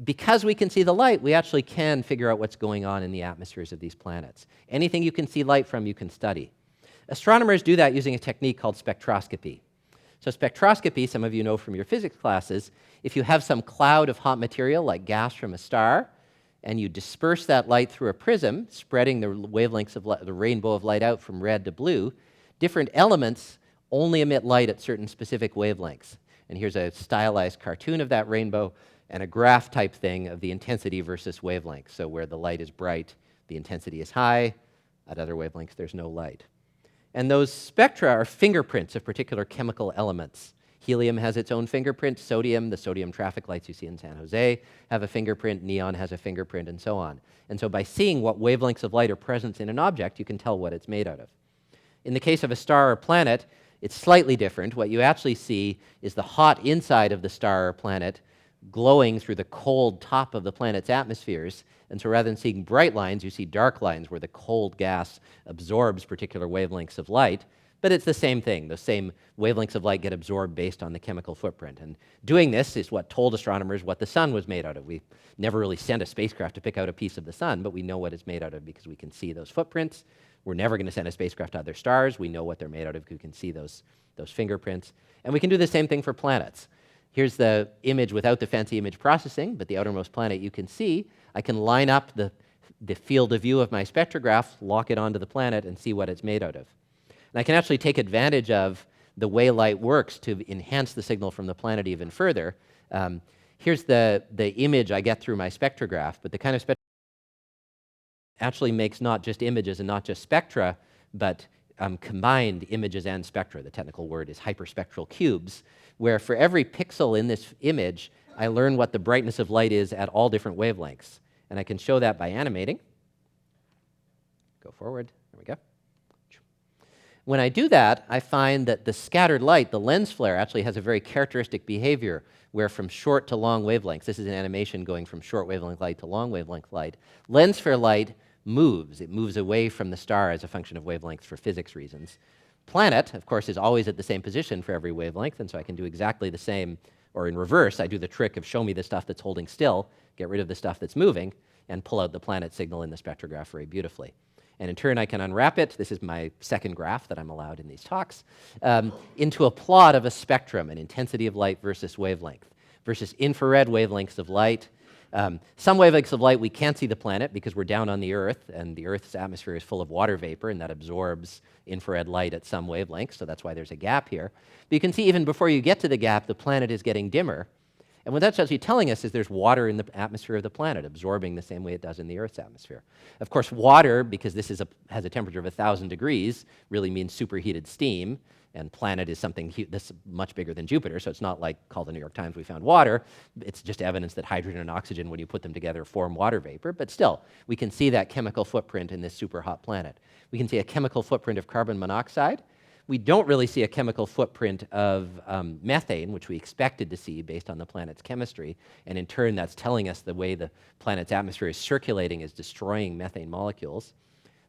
because we can see the light, we actually can figure out what's going on in the atmospheres of these planets. Anything you can see light from, you can study. Astronomers do that using a technique called spectroscopy. So spectroscopy, some of you know from your physics classes, if you have some cloud of hot material like gas from a star, and you disperse that light through a prism, spreading the wavelengths of the rainbow of light out from red to blue, different elements only emit light at certain specific wavelengths. And here's a stylized cartoon of that rainbow and a graph type thing of the intensity versus wavelength. So where the light is bright, the intensity is high. At other wavelengths, there's no light. And those spectra are fingerprints of particular chemical elements. Helium has its own fingerprint, sodium, the sodium traffic lights you see in San Jose have a fingerprint, neon has a fingerprint, and so on. And so by seeing what wavelengths of light are present in an object, you can tell what it's made out of. In the case of a star or planet, it's slightly different. What you actually see is the hot inside of the star or planet glowing through the cold top of the planet's atmospheres. And so rather than seeing bright lines, you see dark lines where the cold gas absorbs particular wavelengths of light. But it's the same thing. The same wavelengths of light get absorbed based on the chemical footprint. And doing this is what told astronomers what the sun was made out of. We never really sent a spacecraft to pick out a piece of the sun, but we know what it's made out of because we can see those footprints. We're never going to send a spacecraft to other stars. We know what they're made out of because we can see those fingerprints. And we can do the same thing for planets. Here's the image without the fancy image processing, but the outermost planet you can see. I can line up the field of view of my spectrograph, lock it onto the planet, and see what it's made out of. And I can actually take advantage of the way light works to enhance the signal from the planet even further. Here's the image I get through my spectrograph, but the kind of spectrograph actually makes not just images and not just spectra, but combined images and spectra. The technical word is hyperspectral cubes, where for every pixel in this image, I learn what the brightness of light is at all different wavelengths. And I can show that by animating. Go forward. There we go. When I do that, I find that the scattered light, the lens flare, actually has a very characteristic behavior where from short to long wavelengths, this is an animation going from short wavelength light to long wavelength light, lens flare light moves. It moves away from the star as a function of wavelengths for physics reasons. Planet, of course, is always at the same position for every wavelength, and so I can do exactly the same, or in reverse, I do the trick of show me the stuff that's holding still, get rid of the stuff that's moving, and pull out the planet signal in the spectrograph very beautifully. And in turn, I can unwrap it, this is my second graph that I'm allowed in these talks, into a plot of a spectrum, an intensity of light versus wavelength, versus infrared wavelengths of light. Some wavelengths of light we can't see the planet because we're down on the Earth, and the Earth's atmosphere is full of water vapor, and that absorbs infrared light at some wavelengths, so that's why there's a gap here. But you can see even before you get to the gap, the planet is getting dimmer. And what that's actually telling us is there's water in the atmosphere of the planet, absorbing the same way it does in the Earth's atmosphere. Of course, water, because this has a temperature of 1,000 degrees, really means superheated steam, and planet is something that's much bigger than Jupiter, so it's not like, call the New York Times, we found water. It's just evidence that hydrogen and oxygen, when you put them together, form water vapor. But still, we can see that chemical footprint in this super hot planet. We can see a chemical footprint of carbon monoxide. We don't really see a chemical footprint of methane, which we expected to see based on the planet's chemistry, and in turn that's telling us the way the planet's atmosphere is circulating is destroying methane molecules,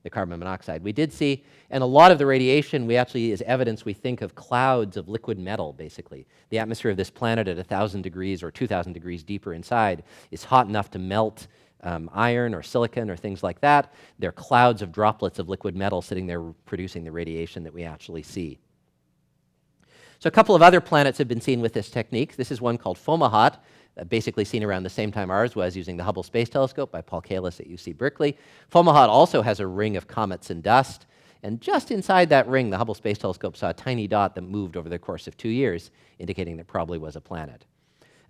the carbon monoxide. We did see, and a lot of the radiation we actually is evidence we think of clouds of liquid metal, basically. The atmosphere of this planet at 1,000 degrees or 2,000 degrees deeper inside is hot enough to melt iron or silicon or things like that. There are clouds of droplets of liquid metal sitting there producing the radiation that we actually see. So a couple of other planets have been seen with this technique. This is one called Fomalhaut, basically seen around the same time ours was using the Hubble Space Telescope by Paul Kalis at UC Berkeley. Fomalhaut also has a ring of comets and dust, and just inside that ring, the Hubble Space Telescope saw a tiny dot that moved over the course of 2 years, indicating that probably was a planet.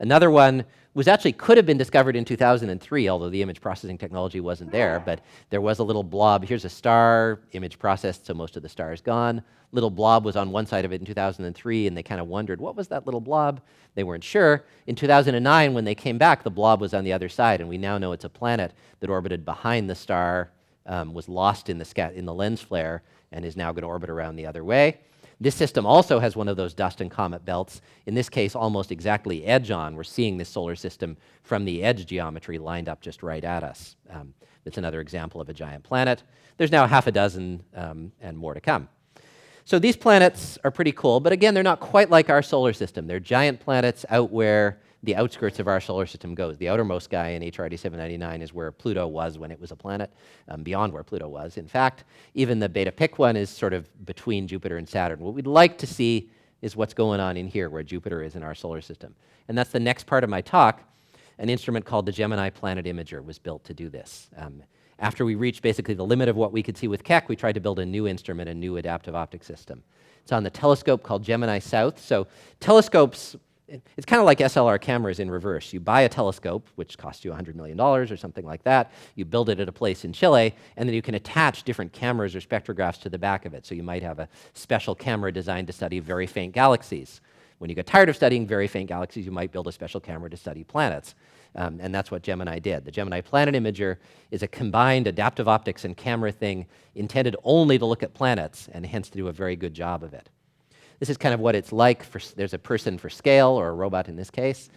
Another one could have been discovered in 2003, although the image processing technology wasn't there, but there was a little blob. Here's a star, image processed, so most of the star is gone. Little blob was on one side of it in 2003, and they kind of wondered, what was that little blob? They weren't sure. In 2009, when they came back, the blob was on the other side, and we now know it's a planet that orbited behind the star, was lost in the lens flare, and is now going to orbit around the other way. This system also has one of those dust and comet belts, in this case almost exactly edge-on. We're seeing this solar system from the edge geometry lined up just right at us. That's another example of a giant planet. There's now half a dozen and more to come. So these planets are pretty cool, but again, they're not quite like our solar system. They're giant planets out where the outskirts of our solar system goes. The outermost guy in HRD 799 is where Pluto was when it was a planet, beyond where Pluto was. In fact, even the Beta Pic one is sort of between Jupiter and Saturn. What we'd like to see is what's going on in here, where Jupiter is in our solar system. And that's the next part of my talk. An instrument called the Gemini Planet Imager was built to do this. After we reached basically the limit of what we could see with Keck, we tried to build a new instrument, a new adaptive optics system. It's on the telescope called Gemini South. So telescopes, it's kind of like SLR cameras in reverse. You buy a telescope, which costs you $100 million or something like that. You build it at a place in Chile, and then you can attach different cameras or spectrographs to the back of it. So you might have a special camera designed to study very faint galaxies. When you get tired of studying very faint galaxies, you might build a special camera to study planets. And that's what Gemini did. The Gemini Planet Imager is a combined adaptive optics and camera thing intended only to look at planets, and hence to do a very good job of it. This is kind of what it's like. There's a person for scale, or a robot in this case.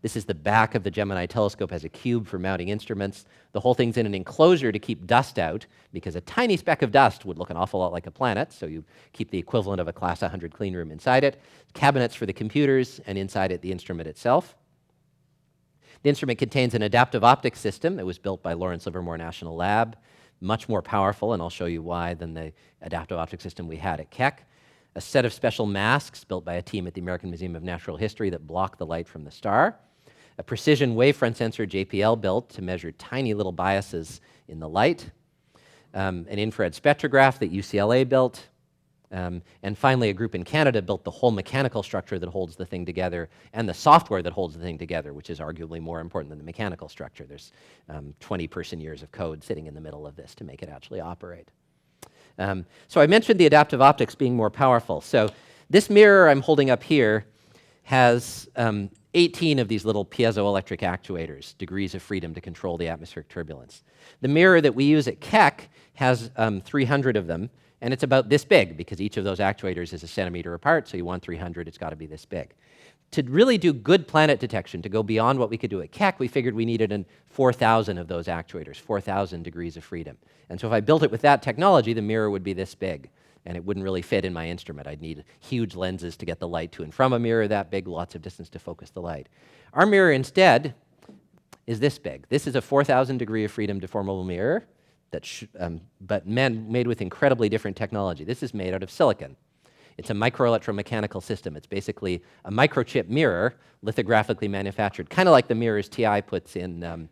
This is the back of the Gemini Telescope, has a cube for mounting instruments. The whole thing's in an enclosure to keep dust out, because a tiny speck of dust would look an awful lot like a planet, so you keep the equivalent of a Class 100 clean room inside it. Cabinets for the computers, and inside it the instrument itself. The instrument contains an adaptive optics system that was built by Lawrence Livermore National Lab, much more powerful, and I'll show you why, than the adaptive optics system we had at Keck. A set of special masks built by a team at the American Museum of Natural History that block the light from the star. A precision wavefront sensor JPL built to measure tiny little biases in the light. An infrared spectrograph that UCLA built. And finally, a group in Canada built the whole mechanical structure that holds the thing together and the software that holds the thing together, which is arguably more important than the mechanical structure. There's 20 person-years of code sitting in the middle of this to make it actually operate. So I mentioned the adaptive optics being more powerful. So this mirror I'm holding up here has 18 of these little piezoelectric actuators, degrees of freedom to control the atmospheric turbulence. The mirror that we use at Keck has 300 of them, and it's about this big, because each of those actuators is a centimeter apart, so you want 300, it's got to be this big. To really do good planet detection, to go beyond what we could do at Keck, we figured we needed 4,000 of those actuators, 4,000 degrees of freedom. And so if I built it with that technology, the mirror would be this big, and it wouldn't really fit in my instrument. I'd need huge lenses to get the light to and from a mirror that big, lots of distance to focus the light. Our mirror instead is this big. This is a 4,000 degree of freedom deformable mirror, but made with incredibly different technology. This is made out of silicon. It's a microelectromechanical system. It's basically a microchip mirror, lithographically manufactured, kind of like the mirrors TI puts in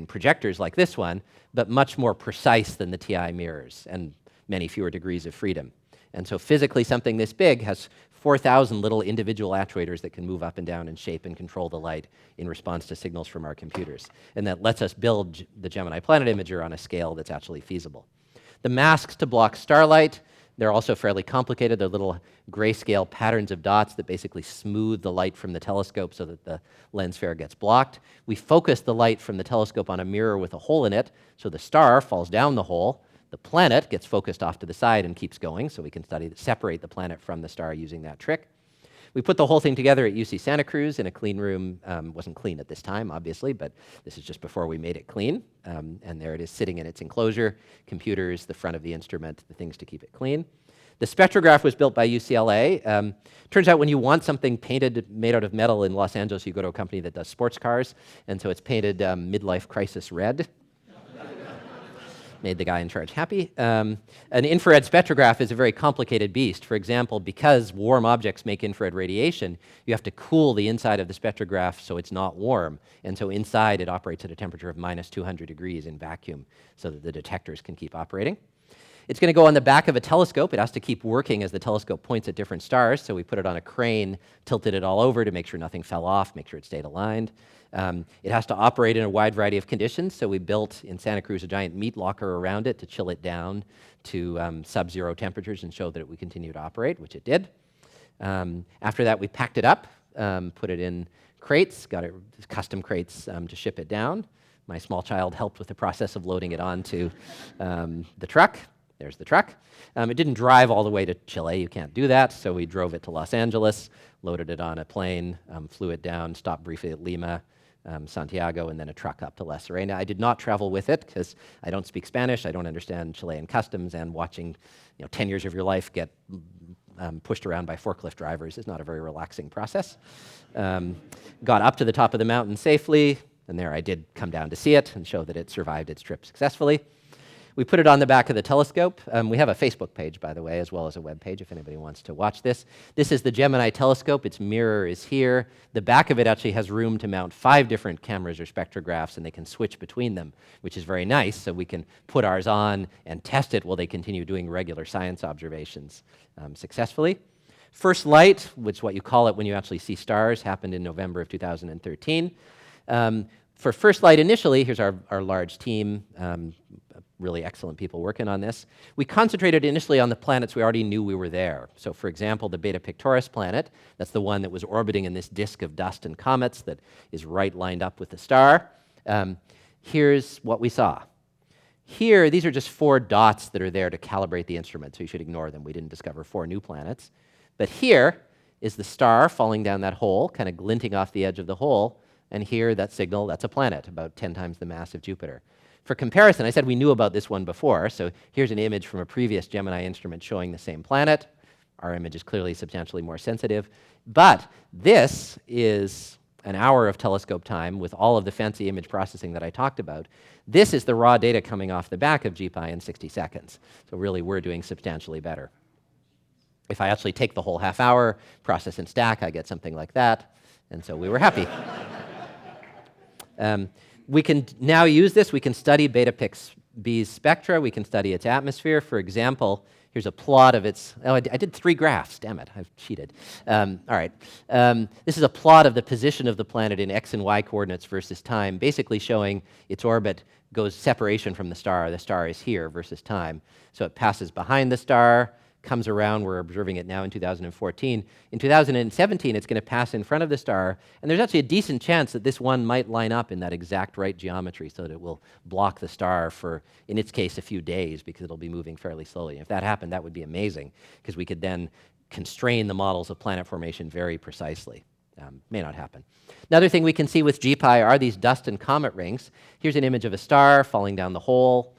projectors like this one, but much more precise than the TI mirrors, and many fewer degrees of freedom. And so physically, something this big has 4,000 little individual actuators that can move up and down and shape and control the light in response to signals from our computers. And that lets us build the Gemini Planet Imager on a scale that's actually feasible. The masks to block starlight, they're also fairly complicated. They're little grayscale patterns of dots that basically smooth the light from the telescope so that the lens flare gets blocked. We focus the light from the telescope on a mirror with a hole in it, so the star falls down the hole. The planet gets focused off to the side and keeps going, so we can separate the planet from the star using that trick. We put the whole thing together at UC Santa Cruz in a clean room. Wasn't clean at this time, obviously, but this is just before we made it clean. And there it is sitting in its enclosure, computers, the front of the instrument, the things to keep it clean. The spectrograph was built by UCLA. Turns out when you want something painted, made out of metal in Los Angeles, you go to a company that does sports cars, and so it's painted midlife crisis red. Made the guy in charge happy. An infrared spectrograph is a very complicated beast. For example, because warm objects make infrared radiation, you have to cool the inside of the spectrograph so it's not warm. And so inside it operates at a temperature of minus 200 degrees in vacuum so that the detectors can keep operating. It's going to go on the back of a telescope. It has to keep working as the telescope points at different stars, so we put it on a crane, tilted it all over to make sure nothing fell off, make sure it stayed aligned. It has to operate in a wide variety of conditions, so we built in Santa Cruz a giant meat locker around it to chill it down to sub-zero temperatures and show that it would continue to operate, which it did. After that, we packed it up, put it in crates, got it custom crates to ship it down. My small child helped with the process of loading it onto the truck. There's the truck. It didn't drive all the way to Chile. You can't do that. So we drove it to Los Angeles, loaded it on a plane, flew it down, stopped briefly at Lima, Santiago, and then a truck up to La Serena. I did not travel with it because I don't speak Spanish. I don't understand Chilean customs, and watching 10 years of your life get pushed around by forklift drivers is not a very relaxing process. Got up to the top of the mountain safely, and there I did come down to see it and show that it survived its trip successfully. We put it on the back of the telescope. We have a Facebook page, by the way, as well as a web page if anybody wants to watch this. This is the Gemini Telescope. Its mirror is here. The back of it actually has room to mount 5 different cameras or spectrographs, and they can switch between them, which is very nice, so we can put ours on and test it while they continue doing regular science observations successfully. First light, which is what you call it when you actually see stars, happened in November of 2013. For first light initially, here's our large team, really excellent people working on this. We concentrated initially on the planets we already knew we were there. So for example, the Beta Pictoris planet, that's the one that was orbiting in this disk of dust and comets that is right lined up with the star. Here's what we saw. Here, these are just 4 dots that are there to calibrate the instrument, so you should ignore them. We didn't discover 4 new planets. But here is the star falling down that hole, kind of glinting off the edge of the hole, and here, that signal, that's a planet, about 10 times the mass of Jupiter. For comparison, I said we knew about this one before, so here's an image from a previous Gemini instrument showing the same planet. Our image is clearly substantially more sensitive, but this is an hour of telescope time with all of the fancy image processing that I talked about. This is the raw data coming off the back of GPI in 60 seconds. So really, we're doing substantially better. If I actually take the whole half hour, process and stack, I get something like that, and so we were happy. We can now use this. We can study Beta Pix B's spectra. We can study its atmosphere. For example, here's a plot of its, I did 3 graphs, damn it, I've cheated. All right, this is a plot of the position of the planet in x and y coordinates versus time, basically showing its orbit goes separation from the star. The star is here versus time. So it passes behind the star, comes around. We're observing it now in 2014. In 2017, it's going to pass in front of the star, and there's actually a decent chance that this one might line up in that exact right geometry so that it will block the star for, in its case, a few days, because it'll be moving fairly slowly. If that happened, that would be amazing, because we could then constrain the models of planet formation very precisely. May not happen. Another thing we can see with GPI are these dust and comet rings. Here's an image of a star falling down the hole.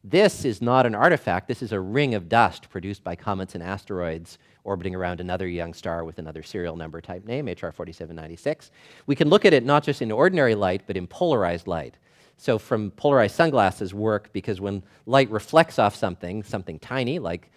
This is not an artifact. This is a ring of dust produced by comets and asteroids orbiting around another young star with another serial number type name, HR 4796. We can look at it not just in ordinary light, but in polarized light. So from polarized sunglasses work because when light reflects off something tiny like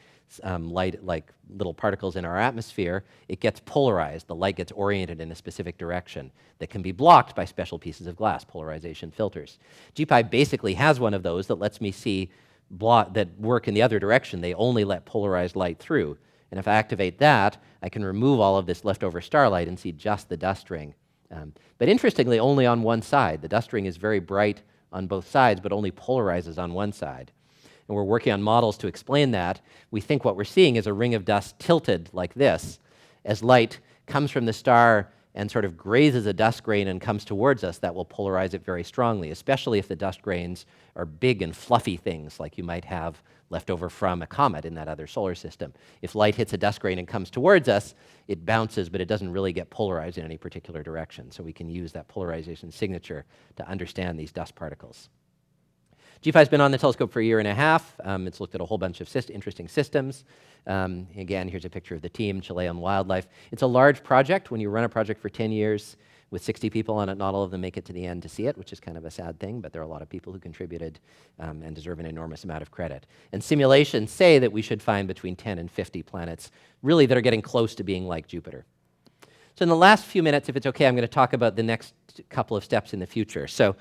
light, like little particles in our atmosphere, it gets polarized. The light gets oriented in a specific direction that can be blocked by special pieces of glass, polarization filters. GPI basically has one of those that lets me see that work in the other direction. They only let polarized light through. And if I activate that, I can remove all of this leftover starlight and see just the dust ring. But interestingly, only on one side. The dust ring is very bright on both sides, but only polarizes on one side. And we're working on models to explain that. We think what we're seeing is a ring of dust tilted like this. As light comes from the star and sort of grazes a dust grain and comes towards us, that will polarize it very strongly, especially if the dust grains are big and fluffy things like you might have left over from a comet in that other solar system. If light hits a dust grain and comes towards us, it bounces, but it doesn't really get polarized in any particular direction. So we can use that polarization signature to understand these dust particles. GPI's been on the telescope for a year and a half. It's looked at a whole bunch of interesting systems. Again, here's a picture of the team, Chilean wildlife. It's a large project. When you run a project for 10 years with 60 people on it, not all of them make it to the end to see it, which is kind of a sad thing, but there are a lot of people who contributed and deserve an enormous amount of credit. And simulations say that we should find between 10 and 50 planets, really, that are getting close to being like Jupiter. So in the last few minutes, if it's okay, I'm going to talk about the next couple of steps in the future. So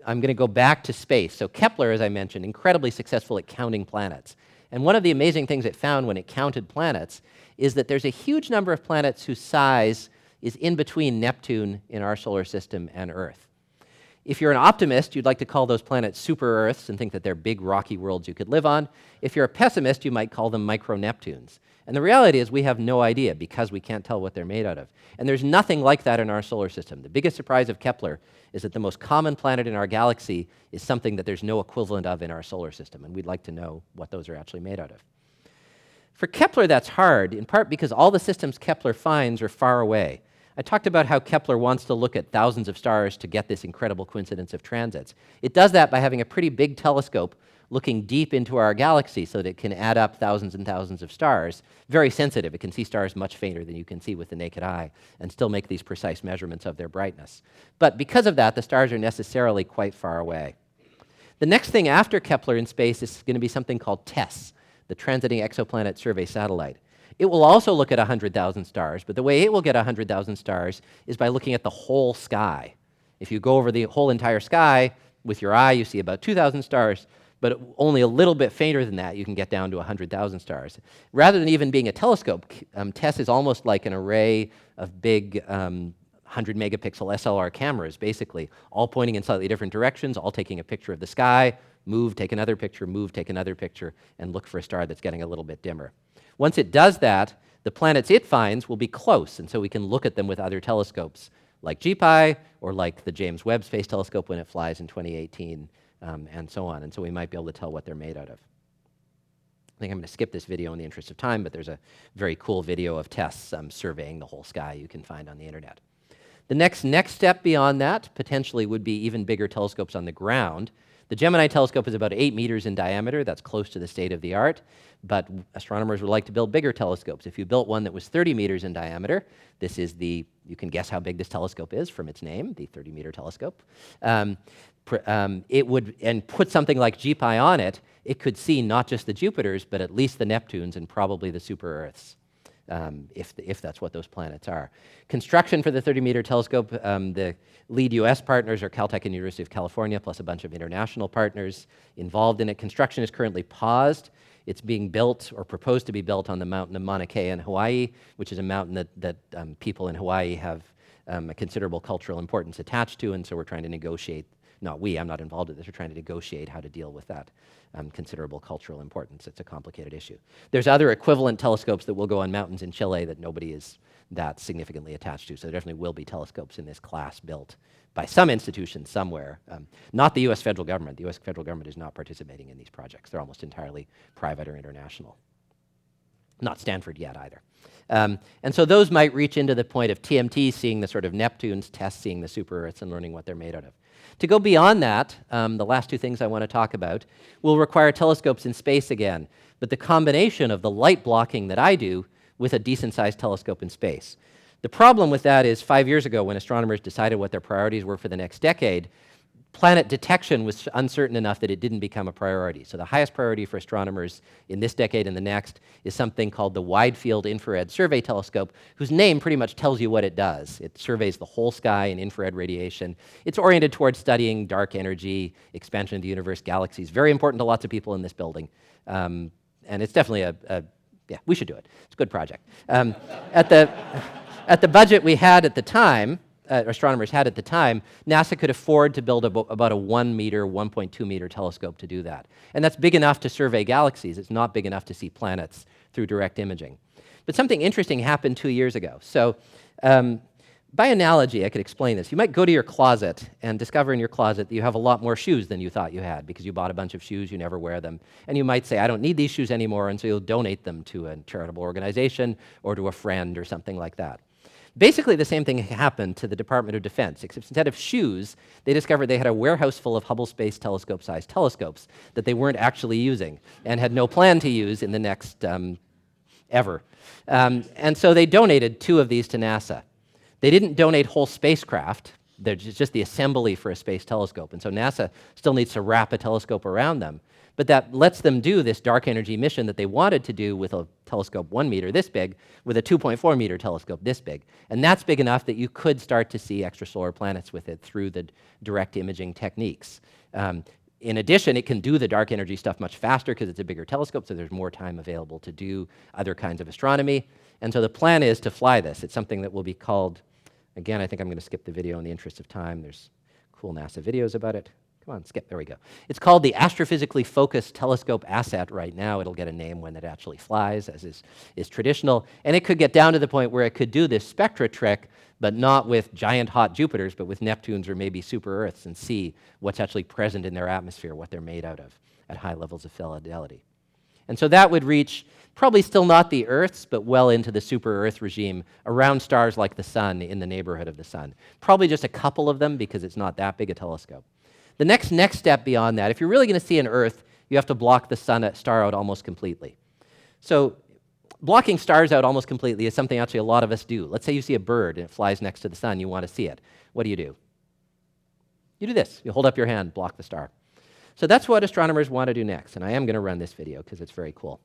I'm going to go back to space. So Kepler, as I mentioned, incredibly successful at counting planets. And one of the amazing things it found when it counted planets is that there's a huge number of planets whose size is in between Neptune in our solar system and Earth. If you're an optimist, you'd like to call those planets super-Earths and think that they're big rocky worlds you could live on. If you're a pessimist, you might call them micro-Neptunes. And the reality is we have no idea because we can't tell what they're made out of. And there's nothing like that in our solar system. The biggest surprise of Kepler is that the most common planet in our galaxy is something that there's no equivalent of in our solar system, and we'd like to know what those are actually made out of. For Kepler, that's hard, in part because all the systems Kepler finds are far away. I talked about how Kepler wants to look at thousands of stars to get this incredible coincidence of transits. It does that by having a pretty big telescope looking deep into our galaxy so that it can add up thousands and thousands of stars. Very sensitive. It can see stars much fainter than you can see with the naked eye and still make these precise measurements of their brightness. But because of that, the stars are necessarily quite far away. The next thing after Kepler in space is going to be something called TESS, the Transiting Exoplanet Survey Satellite. It will also look at 100,000 stars, but the way it will get 100,000 stars is by looking at the whole sky. If you go over the whole entire sky with your eye, you see about 2,000 stars, but only a little bit fainter than that, you can get down to 100,000 stars. Rather than even being a telescope, TESS is almost like an array of big 100-megapixel SLR cameras, basically, all pointing in slightly different directions, all taking a picture of the sky, move, take another picture, move, take another picture, and look for a star that's getting a little bit dimmer. Once it does that, the planets it finds will be close, and so we can look at them with other telescopes, like GPI, or like the James Webb Space Telescope when it flies in 2018, and so on. And so we might be able to tell what they're made out of. I think I'm going to skip this video in the interest of time, but there's a very cool video of tests surveying the whole sky you can find on the internet. The next step beyond that potentially would be even bigger telescopes on the ground. The Gemini Telescope is about 8 meters in diameter. That's close to the state of the art, but astronomers would like to build bigger telescopes. If you built one that was 30 meters in diameter, this is you can guess how big this telescope is from its name, the 30-meter telescope. It would, and put something like GPI on it, it could see not just the Jupiters, but at least the Neptunes and probably the super-Earths. If that's what those planets are. Construction for the 30-meter telescope, the lead US partners are Caltech and University of California, plus a bunch of international partners involved in it. Construction is currently paused. It's being built or proposed to be built on the mountain of Mauna Kea in Hawaii, which is a mountain that people in Hawaii have a considerable cultural importance attached to, and so we're trying to negotiate, I'm not involved in this, we're trying to negotiate how to deal with that considerable cultural importance. It's a complicated issue. There's other equivalent telescopes that will go on mountains in Chile that nobody is that significantly attached to, so there definitely will be telescopes in this class built by some institution somewhere. Not the US federal government. The US federal government is not participating in these projects. They're almost entirely private or international. Not Stanford yet either. And so those might reach into the point of TMT, seeing the sort of Neptunes, tests, seeing the super-Earths, and learning what they're made out of. To go beyond that, the last two things I want to talk about will require telescopes in space again, but the combination of the light blocking that I do with a decent-sized telescope in space. The problem with that is 5 years ago, when astronomers decided what their priorities were for the next decade, planet detection was uncertain enough that it didn't become a priority. So the highest priority for astronomers in this decade and the next is something called the Wide Field Infrared Survey Telescope, whose name pretty much tells you what it does. It surveys the whole sky in infrared radiation. It's oriented towards studying dark energy, expansion of the universe, galaxies. Very important to lots of people in this building. And it's definitely yeah, we should do it. It's a good project. At the budget we had at the time, astronomers had at the time, NASA could afford to build about a 1 meter, 1.2 meter telescope to do that. And that's big enough to survey galaxies. It's not big enough to see planets through direct imaging. But something interesting happened 2 years ago. So by analogy, I could explain this. You might go to your closet and discover in your closet that you have a lot more shoes than you thought you had because you bought a bunch of shoes, you never wear them. And you might say, I don't need these shoes anymore, and so you'll donate them to a charitable organization or to a friend or something like that. Basically, the same thing happened to the Department of Defense, except instead of shoes, they discovered they had a warehouse full of Hubble Space Telescope-sized telescopes that they weren't actually using and had no plan to use in the next ever. And so they donated 2 of these to NASA. They didn't donate whole spacecraft. They're just the assembly for a space telescope. And so NASA still needs to wrap a telescope around them. But that lets them do this dark energy mission that they wanted to do with a telescope 1 meter this big, with a 2.4 meter telescope this big. And that's big enough that you could start to see extrasolar planets with it through the direct imaging techniques. In addition, it can do the dark energy stuff much faster because it's a bigger telescope, so there's more time available to do other kinds of astronomy. And so the plan is to fly this. It's something that will be called, again, I think I'm going to skip the video in the interest of time. There's cool NASA videos about it. Come on, skip, there we go. It's called the Astrophysically Focused Telescope Asset right now. It'll get a name when it actually flies, as is traditional. And it could get down to the point where it could do this spectra trick, but not with giant hot Jupiters, but with Neptunes or maybe super-Earths, and see what's actually present in their atmosphere, what they're made out of at high levels of fidelity. And so that would reach probably still not the Earths, but well into the super-Earth regime around stars like the Sun, in the neighborhood of the Sun. Probably just a couple of them because it's not that big a telescope. The next step beyond that, if you're really going to see an Earth, you have to block the star out almost completely. So blocking stars out almost completely is something actually a lot of us do. Let's say you see a bird and it flies next to the sun, you want to see it. What do? You do this. You hold up your hand, block the star. So that's what astronomers want to do next, and I am going to run this video because it's very cool.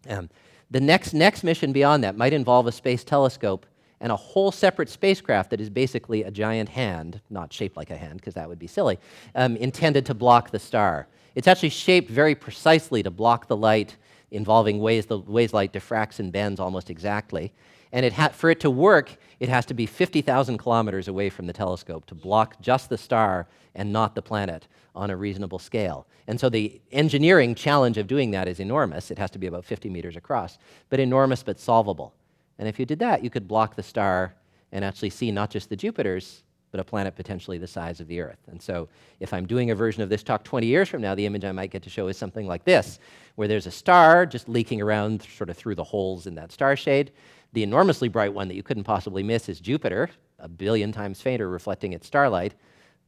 The next mission beyond that might involve a space telescope and a whole separate spacecraft that is basically a giant hand, not shaped like a hand because that would be silly, intended to block the star. It's actually shaped very precisely to block the light, involving ways light diffracts and bends almost exactly. And for it to work, it has to be 50,000 kilometers away from the telescope to block just the star and not the planet on a reasonable scale. And so the engineering challenge of doing that is enormous. It has to be about 50 meters across, but enormous but solvable. And if you did that, you could block the star and actually see not just the Jupiters, but a planet potentially the size of the Earth. And so if I'm doing a version of this talk 20 years from now, the image I might get to show is something like this, where there's a star just leaking around sort of through the holes in that star shade. The enormously bright one that you couldn't possibly miss is Jupiter, 1 billion times fainter, reflecting its starlight.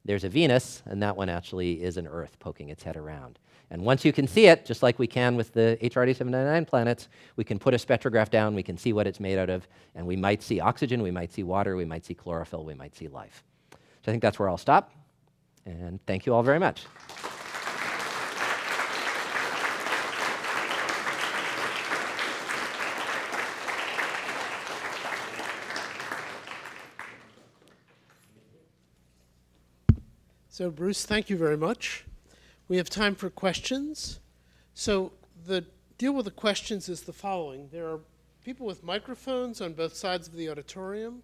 There's a Venus, and that one actually is an Earth poking its head around. And once you can see it, just like we can with the HRD 799 planets, we can put a spectrograph down, we can see what it's made out of, and we might see oxygen, we might see water, we might see chlorophyll, we might see life. So I think that's where I'll stop, and thank you all very much. So Bruce, thank you very much. We have time for questions. So the deal with the questions is the following. There are people with microphones on both sides of the auditorium.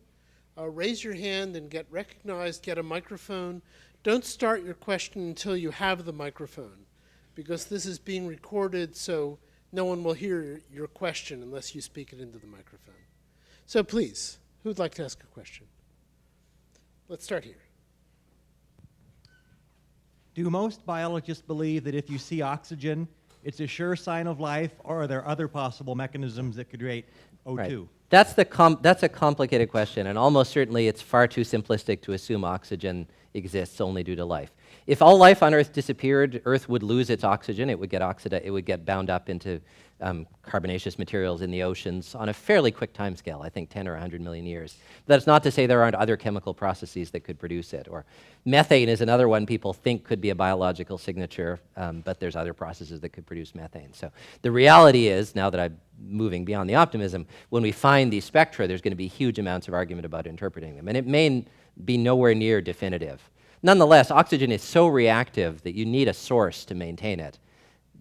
Raise your hand and get recognized, get a microphone. Don't start your question until you have the microphone, because this is being recorded, so no one will hear your question unless you speak it into the microphone. So please, who'd like to ask a question? Let's start here. Do most biologists believe that if you see oxygen, it's a sure sign of life, or are there other possible mechanisms that could create O2? Right. That's a complicated question, and almost certainly it's far too simplistic to assume oxygen exists only due to life. If all life on Earth disappeared, Earth would lose its oxygen. It would get bound up into carbonaceous materials in the oceans on a fairly quick time scale, I think 10 or 100 million years. But that's not to say there aren't other chemical processes that could produce it. Or methane is another one people think could be a biological signature, but there's other processes that could produce methane. So the reality is, now that I'm moving beyond the optimism, when we find these spectra, there's going to be huge amounts of argument about interpreting them. And it may be nowhere near definitive. Nonetheless, oxygen is so reactive that you need a source to maintain it.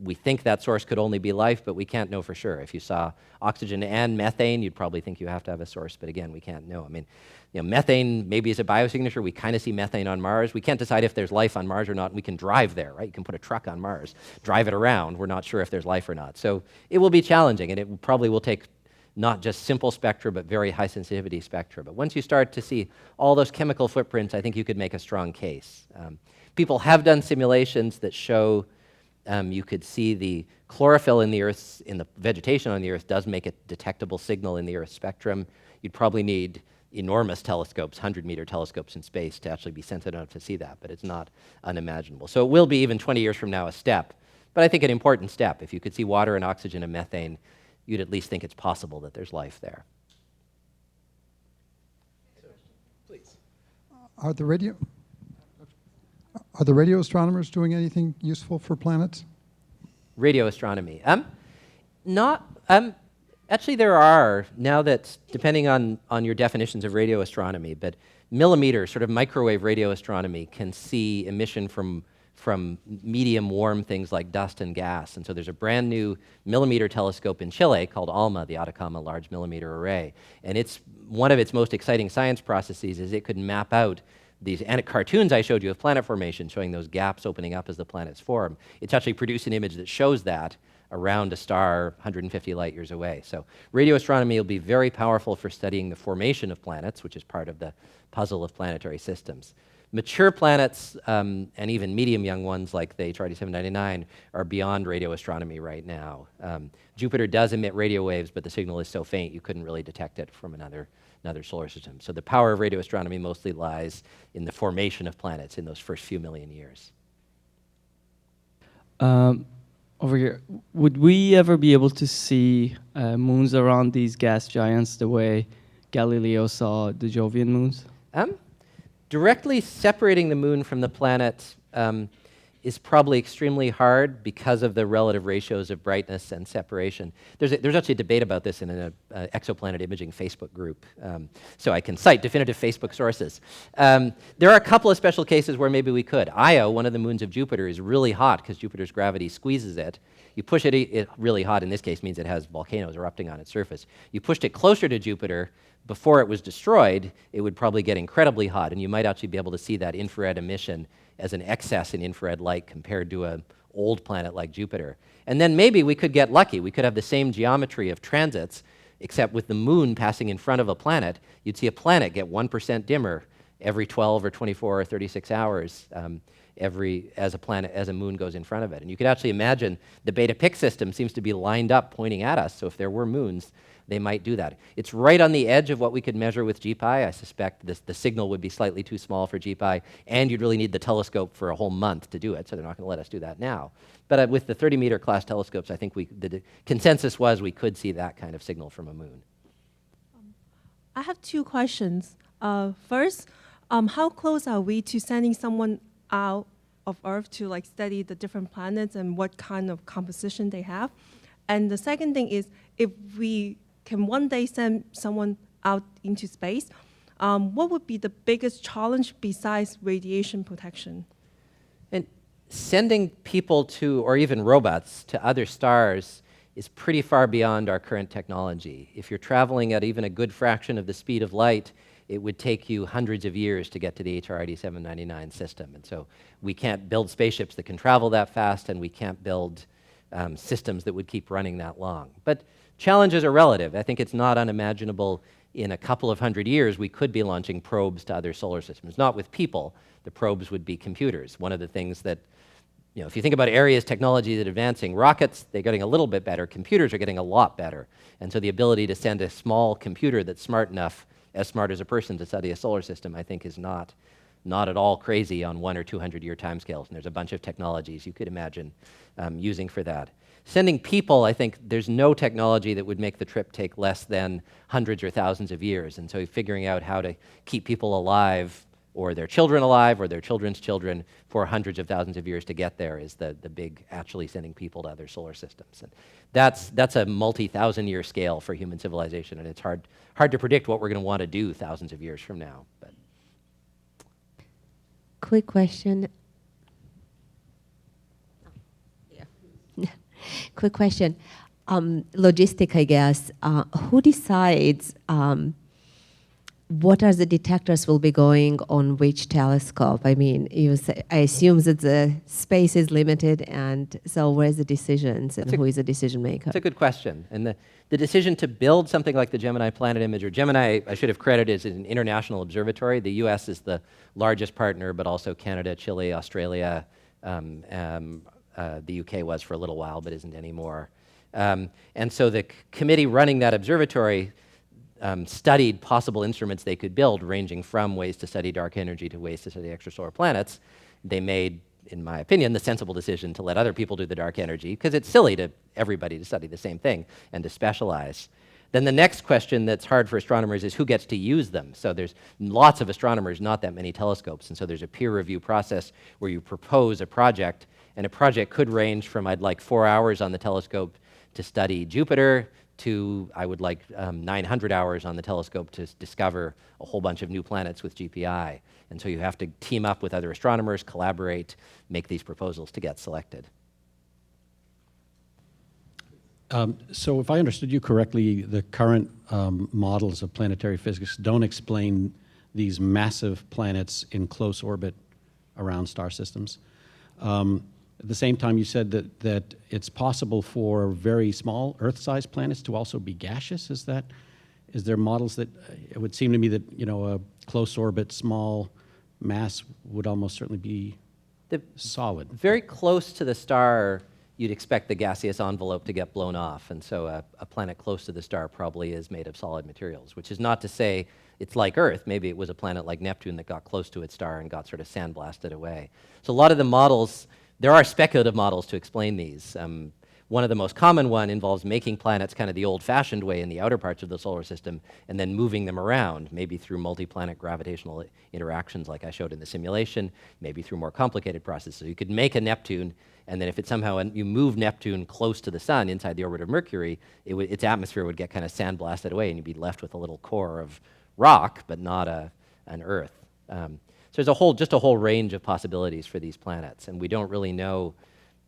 We think that source could only be life, but we can't know for sure. If you saw oxygen and methane, you'd probably think you have to have a source, but again, we can't know. I mean, methane maybe is a biosignature. We kind of see methane on Mars. We can't decide if there's life on Mars or not. We can drive there, right? You can put a truck on Mars, drive it around. We're not sure if there's life or not. So it will be challenging, and it probably will take not just simple spectra, but very high sensitivity spectra. But once you start to see all those chemical footprints, I think you could make a strong case. People have done simulations that show you could see the chlorophyll in the vegetation on the Earth does make a detectable signal in the Earth spectrum. You'd probably need enormous telescopes, 100-meter telescopes in space to actually be sensitive enough to see that, but it's not unimaginable. So it will be, even 20 years from now, a step, but I think an important step. If you could see water and oxygen and methane, you'd at least think it's possible that there's life there. Please. Are the radio astronomers doing anything useful for planets? Radio astronomy. Actually, there are, now that, depending on your definitions of radio astronomy, but millimeter, sort of microwave radio astronomy can see emission from medium warm things like dust and gas. And so there's a brand new millimeter telescope in Chile called ALMA, the Atacama Large Millimeter Array. And it's one of its most exciting science processes is it could map out these cartoons I showed you of planet formation, showing those gaps opening up as the planets form. It's actually produced an image that shows that around a star 150 light years away. So radio astronomy will be very powerful for studying the formation of planets, which is part of the puzzle of planetary systems. Mature planets, and even medium young ones like the HRD 799, are beyond radio astronomy right now. Jupiter does emit radio waves, but the signal is so faint you couldn't really detect it from another solar system. So the power of radio astronomy mostly lies in the formation of planets in those first few million years. Over here, would we ever be able to see moons around these gas giants the way Galileo saw the Jovian moons? Directly separating the moon from the planet is probably extremely hard because of the relative ratios of brightness and separation. There's actually a debate about this in an Exoplanet Imaging Facebook group, so I can cite definitive Facebook sources. There are a couple of special cases where maybe we could. Io, one of the moons of Jupiter, is really hot because Jupiter's gravity squeezes it. You push it really hot, in this case means it has volcanoes erupting on its surface. You pushed it closer to Jupiter. Before it was destroyed, it would probably get incredibly hot, and you might actually be able to see that infrared emission as an excess in infrared light compared to an old planet like Jupiter. And then maybe we could get lucky. We could have the same geometry of transits, except with the moon passing in front of a planet, you'd see a planet get 1% dimmer every 12 or 24 or 36 hours as a moon goes in front of it. And you could actually imagine the beta Pic system seems to be lined up pointing at us, so if there were moons, they might do that. It's right on the edge of what we could measure with GPI. I suspect the signal would be slightly too small for GPI, and you'd really need the telescope for a whole month to do it, so they're not going to let us do that now. But with the 30-meter class telescopes, I think the consensus was we could see that kind of signal from a moon. I have two questions. First, how close are we to sending someone out of Earth to like study the different planets and what kind of composition they have? And the second thing is, if we can one day send someone out into space, what would be the biggest challenge besides radiation protection? And sending people to, or even robots, to other stars is pretty far beyond our current technology. If you're traveling at even a good fraction of the speed of light, it would take you hundreds of years to get to the HRID 799 system. And so we can't build spaceships that can travel that fast, and we can't build systems that would keep running that long. But challenges are relative. I think it's not unimaginable in a couple of hundred years we could be launching probes to other solar systems. Not with people. The probes would be computers. One of the things that, if you think about areas technology that are advancing, rockets, they're getting a little bit better. Computers are getting a lot better. And so the ability to send a small computer that's smart enough, as smart as a person, to study a solar system, I think is not at all crazy on 100 or 200 year timescales. And there's a bunch of technologies you could imagine using for that. Sending people, I think there's no technology that would make the trip take less than hundreds or thousands of years. And so figuring out how to keep people alive, or their children alive, or their children's children for hundreds of thousands of years to get there is the big actually sending people to other solar systems. And that's a multi-thousand-year scale for human civilization, and it's hard to predict what we're going to want to do thousands of years from now. But quick question. Quick question. Logistic, I guess. Who decides what are the detectors will be going on which telescope? I mean, I assume that the space is limited, and so where's the decisions and who is the decision maker? That's a good question. And the decision to build something like the Gemini Planet Imager, Gemini, I should have credited, is an international observatory. The US is the largest partner, but also Canada, Chile, Australia, the UK was for a little while, but isn't anymore. And so the committee running that observatory studied possible instruments they could build, ranging from ways to study dark energy to ways to study extrasolar planets. They made, in my opinion, the sensible decision to let other people do the dark energy, because it's silly to everybody to study the same thing and to specialize. Then the next question that's hard for astronomers is who gets to use them. So there's lots of astronomers, not that many telescopes, and so there's a peer review process where you propose a project, and a project could range from I'd like 4 hours on the telescope to study Jupiter, to I would like 900 hours on the telescope to discover a whole bunch of new planets with GPI. And so you have to team up with other astronomers, collaborate, make these proposals to get selected. So if I understood you correctly, the current models of planetary physics don't explain these massive planets in close orbit around star systems. At the same time, you said that it's possible for very small Earth-sized planets to also be gaseous. Is there models that, it would seem to me that, a close orbit, small mass would almost certainly be solid. Very close to the star, you'd expect the gaseous envelope to get blown off, and so a planet close to the star probably is made of solid materials, which is not to say it's like Earth. Maybe it was a planet like Neptune that got close to its star and got sort of sandblasted away. So a lot of the models, there are speculative models to explain these. One of the most common one involves making planets kind of the old-fashioned way in the outer parts of the solar system and then moving them around, maybe through multi-planet gravitational interactions like I showed in the simulation, maybe through more complicated processes. So you could make a Neptune, and then if it somehow, you move Neptune close to the sun inside the orbit of Mercury, its atmosphere would get kind of sandblasted away and you'd be left with a little core of rock, but not an Earth. So there's just a whole range of possibilities for these planets, and we don't really know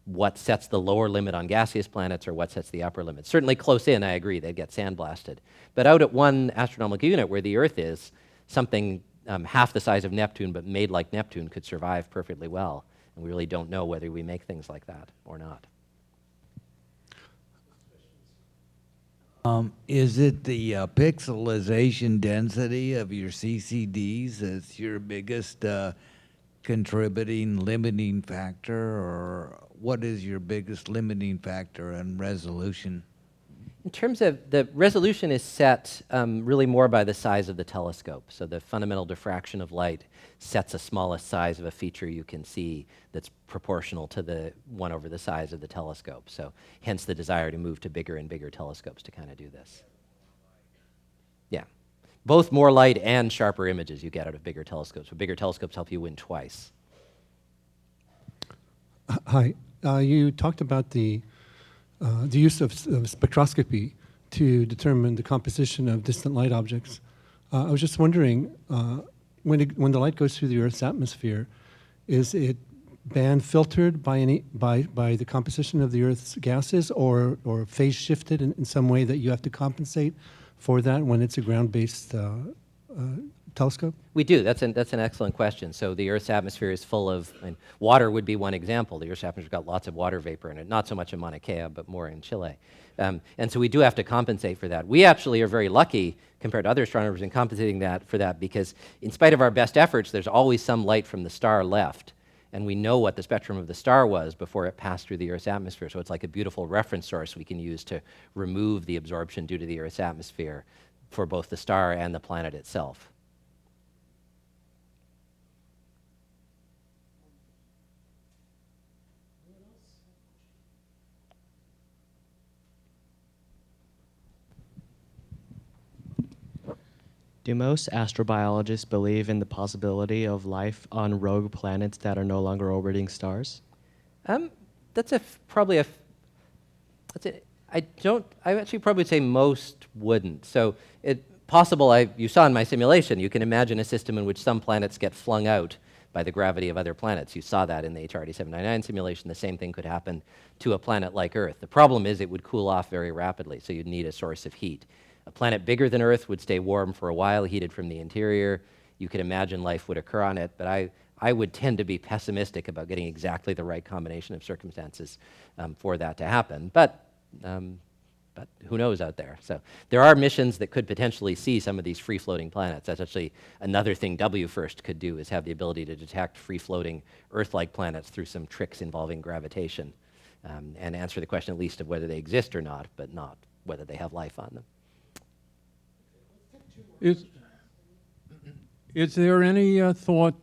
what sets the lower limit on gaseous planets or what sets the upper limit. Certainly close in, I agree, they'd get sandblasted. But out at 1 astronomical unit where the Earth is, something half the size of Neptune but made like Neptune could survive perfectly well. And we really don't know whether we make things like that or not. Is it the pixelization density of your CCDs that's your biggest contributing limiting factor, or what is your biggest limiting factor in resolution? In terms of the resolution is set really more by the size of the telescope. So the fundamental diffraction of light sets a smallest size of a feature you can see that's proportional to the one over the size of the telescope. So hence the desire to move to bigger and bigger telescopes to kind of do this. Yeah. Both more light and sharper images you get out of bigger telescopes. But bigger telescopes help you win twice. Hi. You talked about the use of spectroscopy to determine the composition of distant light objects. I was just wondering, when the light goes through the Earth's atmosphere, is it band filtered by the composition of the Earth's gases, or phase shifted in some way that you have to compensate for that when it's a ground-based telescope? We do. That's an excellent question. So the Earth's atmosphere is full of, water would be one example. The Earth's atmosphere's got lots of water vapor in it, not so much in Mauna Kea, but more in Chile. And so we do have to compensate for that. We actually are very lucky compared to other astronomers in compensating for that because in spite of our best efforts, there's always some light from the star left. And we know what the spectrum of the star was before it passed through the Earth's atmosphere. So it's like a beautiful reference source we can use to remove the absorption due to the Earth's atmosphere for both the star and the planet itself. Do most astrobiologists believe in the possibility of life on rogue planets that are no longer orbiting stars? That's probably I actually probably say most wouldn't. So possible, you saw in my simulation, you can imagine a system in which some planets get flung out by the gravity of other planets. You saw that in the HRD 799 simulation. The same thing could happen to a planet like Earth. The problem is it would cool off very rapidly, so you'd need a source of heat. A planet bigger than Earth would stay warm for a while, heated from the interior. You could imagine life would occur on it, but I would tend to be pessimistic about getting exactly the right combination of circumstances for that to happen. But who knows out there? So there are missions that could potentially see some of these free-floating planets. That's actually another thing WFIRST could do, is have the ability to detect free-floating Earth-like planets through some tricks involving gravitation and answer the question at least of whether they exist or not, but not whether they have life on them. Is there any thought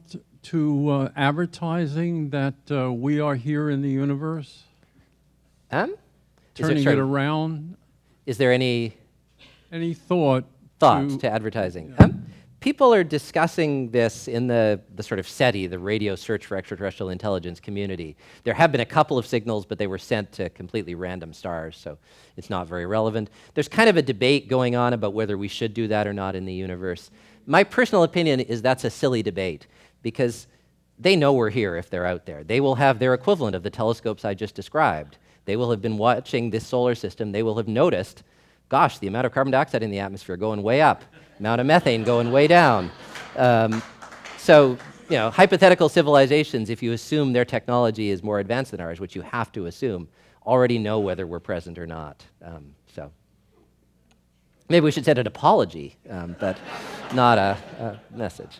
to advertising that we are here in the universe? Turning it around? Is there any thought to advertising? People are discussing this in the sort of SETI, the Radio Search for Extraterrestrial Intelligence community. There have been a couple of signals, but they were sent to completely random stars, so it's not very relevant. There's kind of a debate going on about whether we should do that or not in the universe. My personal opinion is that's a silly debate, because they know we're here if they're out there. They will have their equivalent of the telescopes I just described. They will have been watching this solar system. They will have noticed, gosh, the amount of carbon dioxide in the atmosphere going way up, amount of methane going way down. So, hypothetical civilizations, if you assume their technology is more advanced than ours, which you have to assume, already know whether we're present or not. So maybe we should send an apology, but not a message.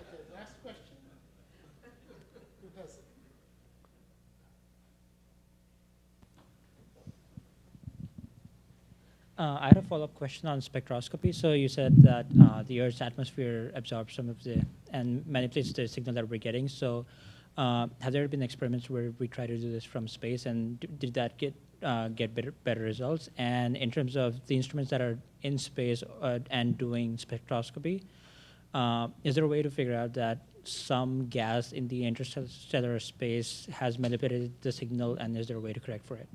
I had a follow-up question on spectroscopy. So you said that the Earth's atmosphere absorbs some of and manipulates the signal that we're getting. So have there been experiments where we try to do this from space, and did that get better results? And in terms of the instruments that are in space and doing spectroscopy, is there a way to figure out that some gas in the interstellar space has manipulated the signal, and is there a way to correct for it?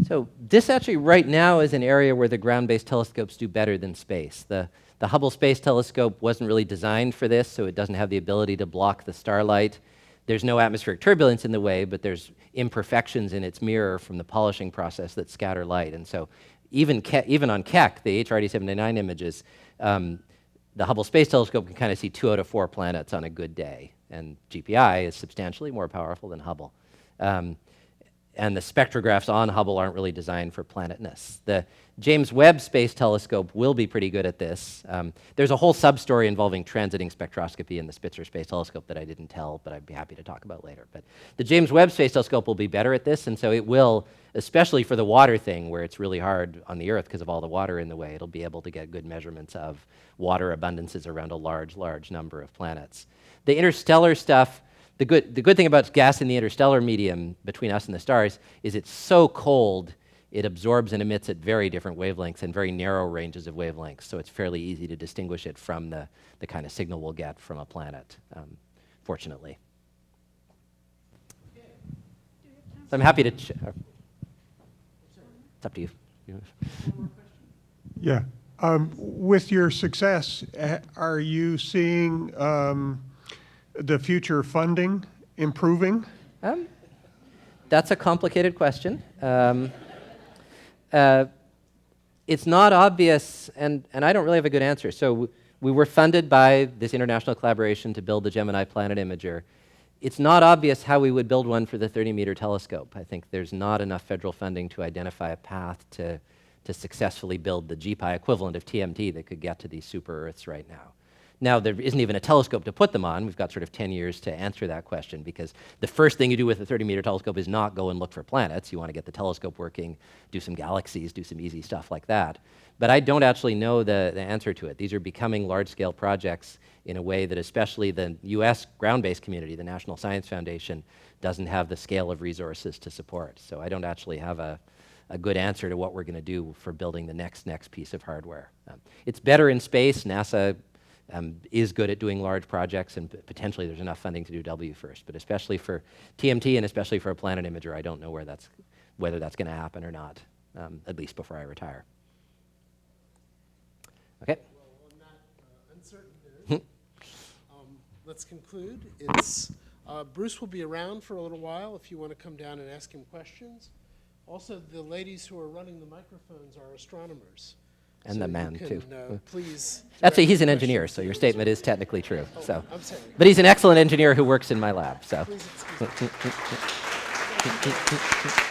So this actually right now is an area where the ground-based telescopes do better than space. The Hubble Space Telescope wasn't really designed for this, so it doesn't have the ability to block the starlight. There's no atmospheric turbulence in the way, but there's imperfections in its mirror from the polishing process that scatter light. And so even on Keck, the HRD 799 images, the Hubble Space Telescope can kind of see 2 out of 4 planets on a good day. And GPI is substantially more powerful than Hubble. and the spectrographs on Hubble aren't really designed for planetness. The James Webb Space Telescope will be pretty good at this. There's a whole sub-story involving transiting spectroscopy in the Spitzer Space Telescope that I didn't tell, but I'd be happy to talk about later. But the James Webb Space Telescope will be better at this, and so it will, especially for the water thing, where it's really hard on the Earth because of all the water in the way, it'll be able to get good measurements of water abundances around a large, large number of planets. The interstellar stuff, the good thing about gas in the interstellar medium between us and the stars is it's so cold, it absorbs and emits at very different wavelengths and very narrow ranges of wavelengths, so it's fairly easy to distinguish it from the kind of signal we'll get from a planet, fortunately. So I'm happy to... it's up to you. Yeah. With your success, are you seeing the future funding improving? That's a complicated question. It's not obvious, and I don't really have a good answer. So we were funded by this international collaboration to build the Gemini Planet Imager. It's not obvious how we would build one for the 30-meter telescope. I think there's not enough federal funding to identify a path to successfully build the GPI equivalent of TMT that could get to these super Earths right now. Now, there isn't even a telescope to put them on. We've got sort of 10 years to answer that question, because the first thing you do with a 30-meter telescope is not go and look for planets. You want to get the telescope working, do some galaxies, do some easy stuff like that. But I don't actually know the answer to it. These are becoming large-scale projects in a way that especially the US ground-based community, the National Science Foundation, doesn't have the scale of resources to support. So I don't actually have a good answer to what we're going to do for building the next piece of hardware. It's better in space. NASA is good at doing large projects, and potentially there's enough funding to do WFIRST. But especially for TMT and especially for a planet imager, I don't know whether that's going to happen or not, at least before I retire. Okay. Well, on that uncertain note, let's conclude. Bruce will be around for a little while if you want to come down and ask him questions. Also, the ladies who are running the microphones are astronomers. And so the man, you can, too. Please. Actually, he's an engineer, so your statement is technically true. Oh, so. I'm sorry. But he's an excellent engineer who works in my lab. So. Please excuse me.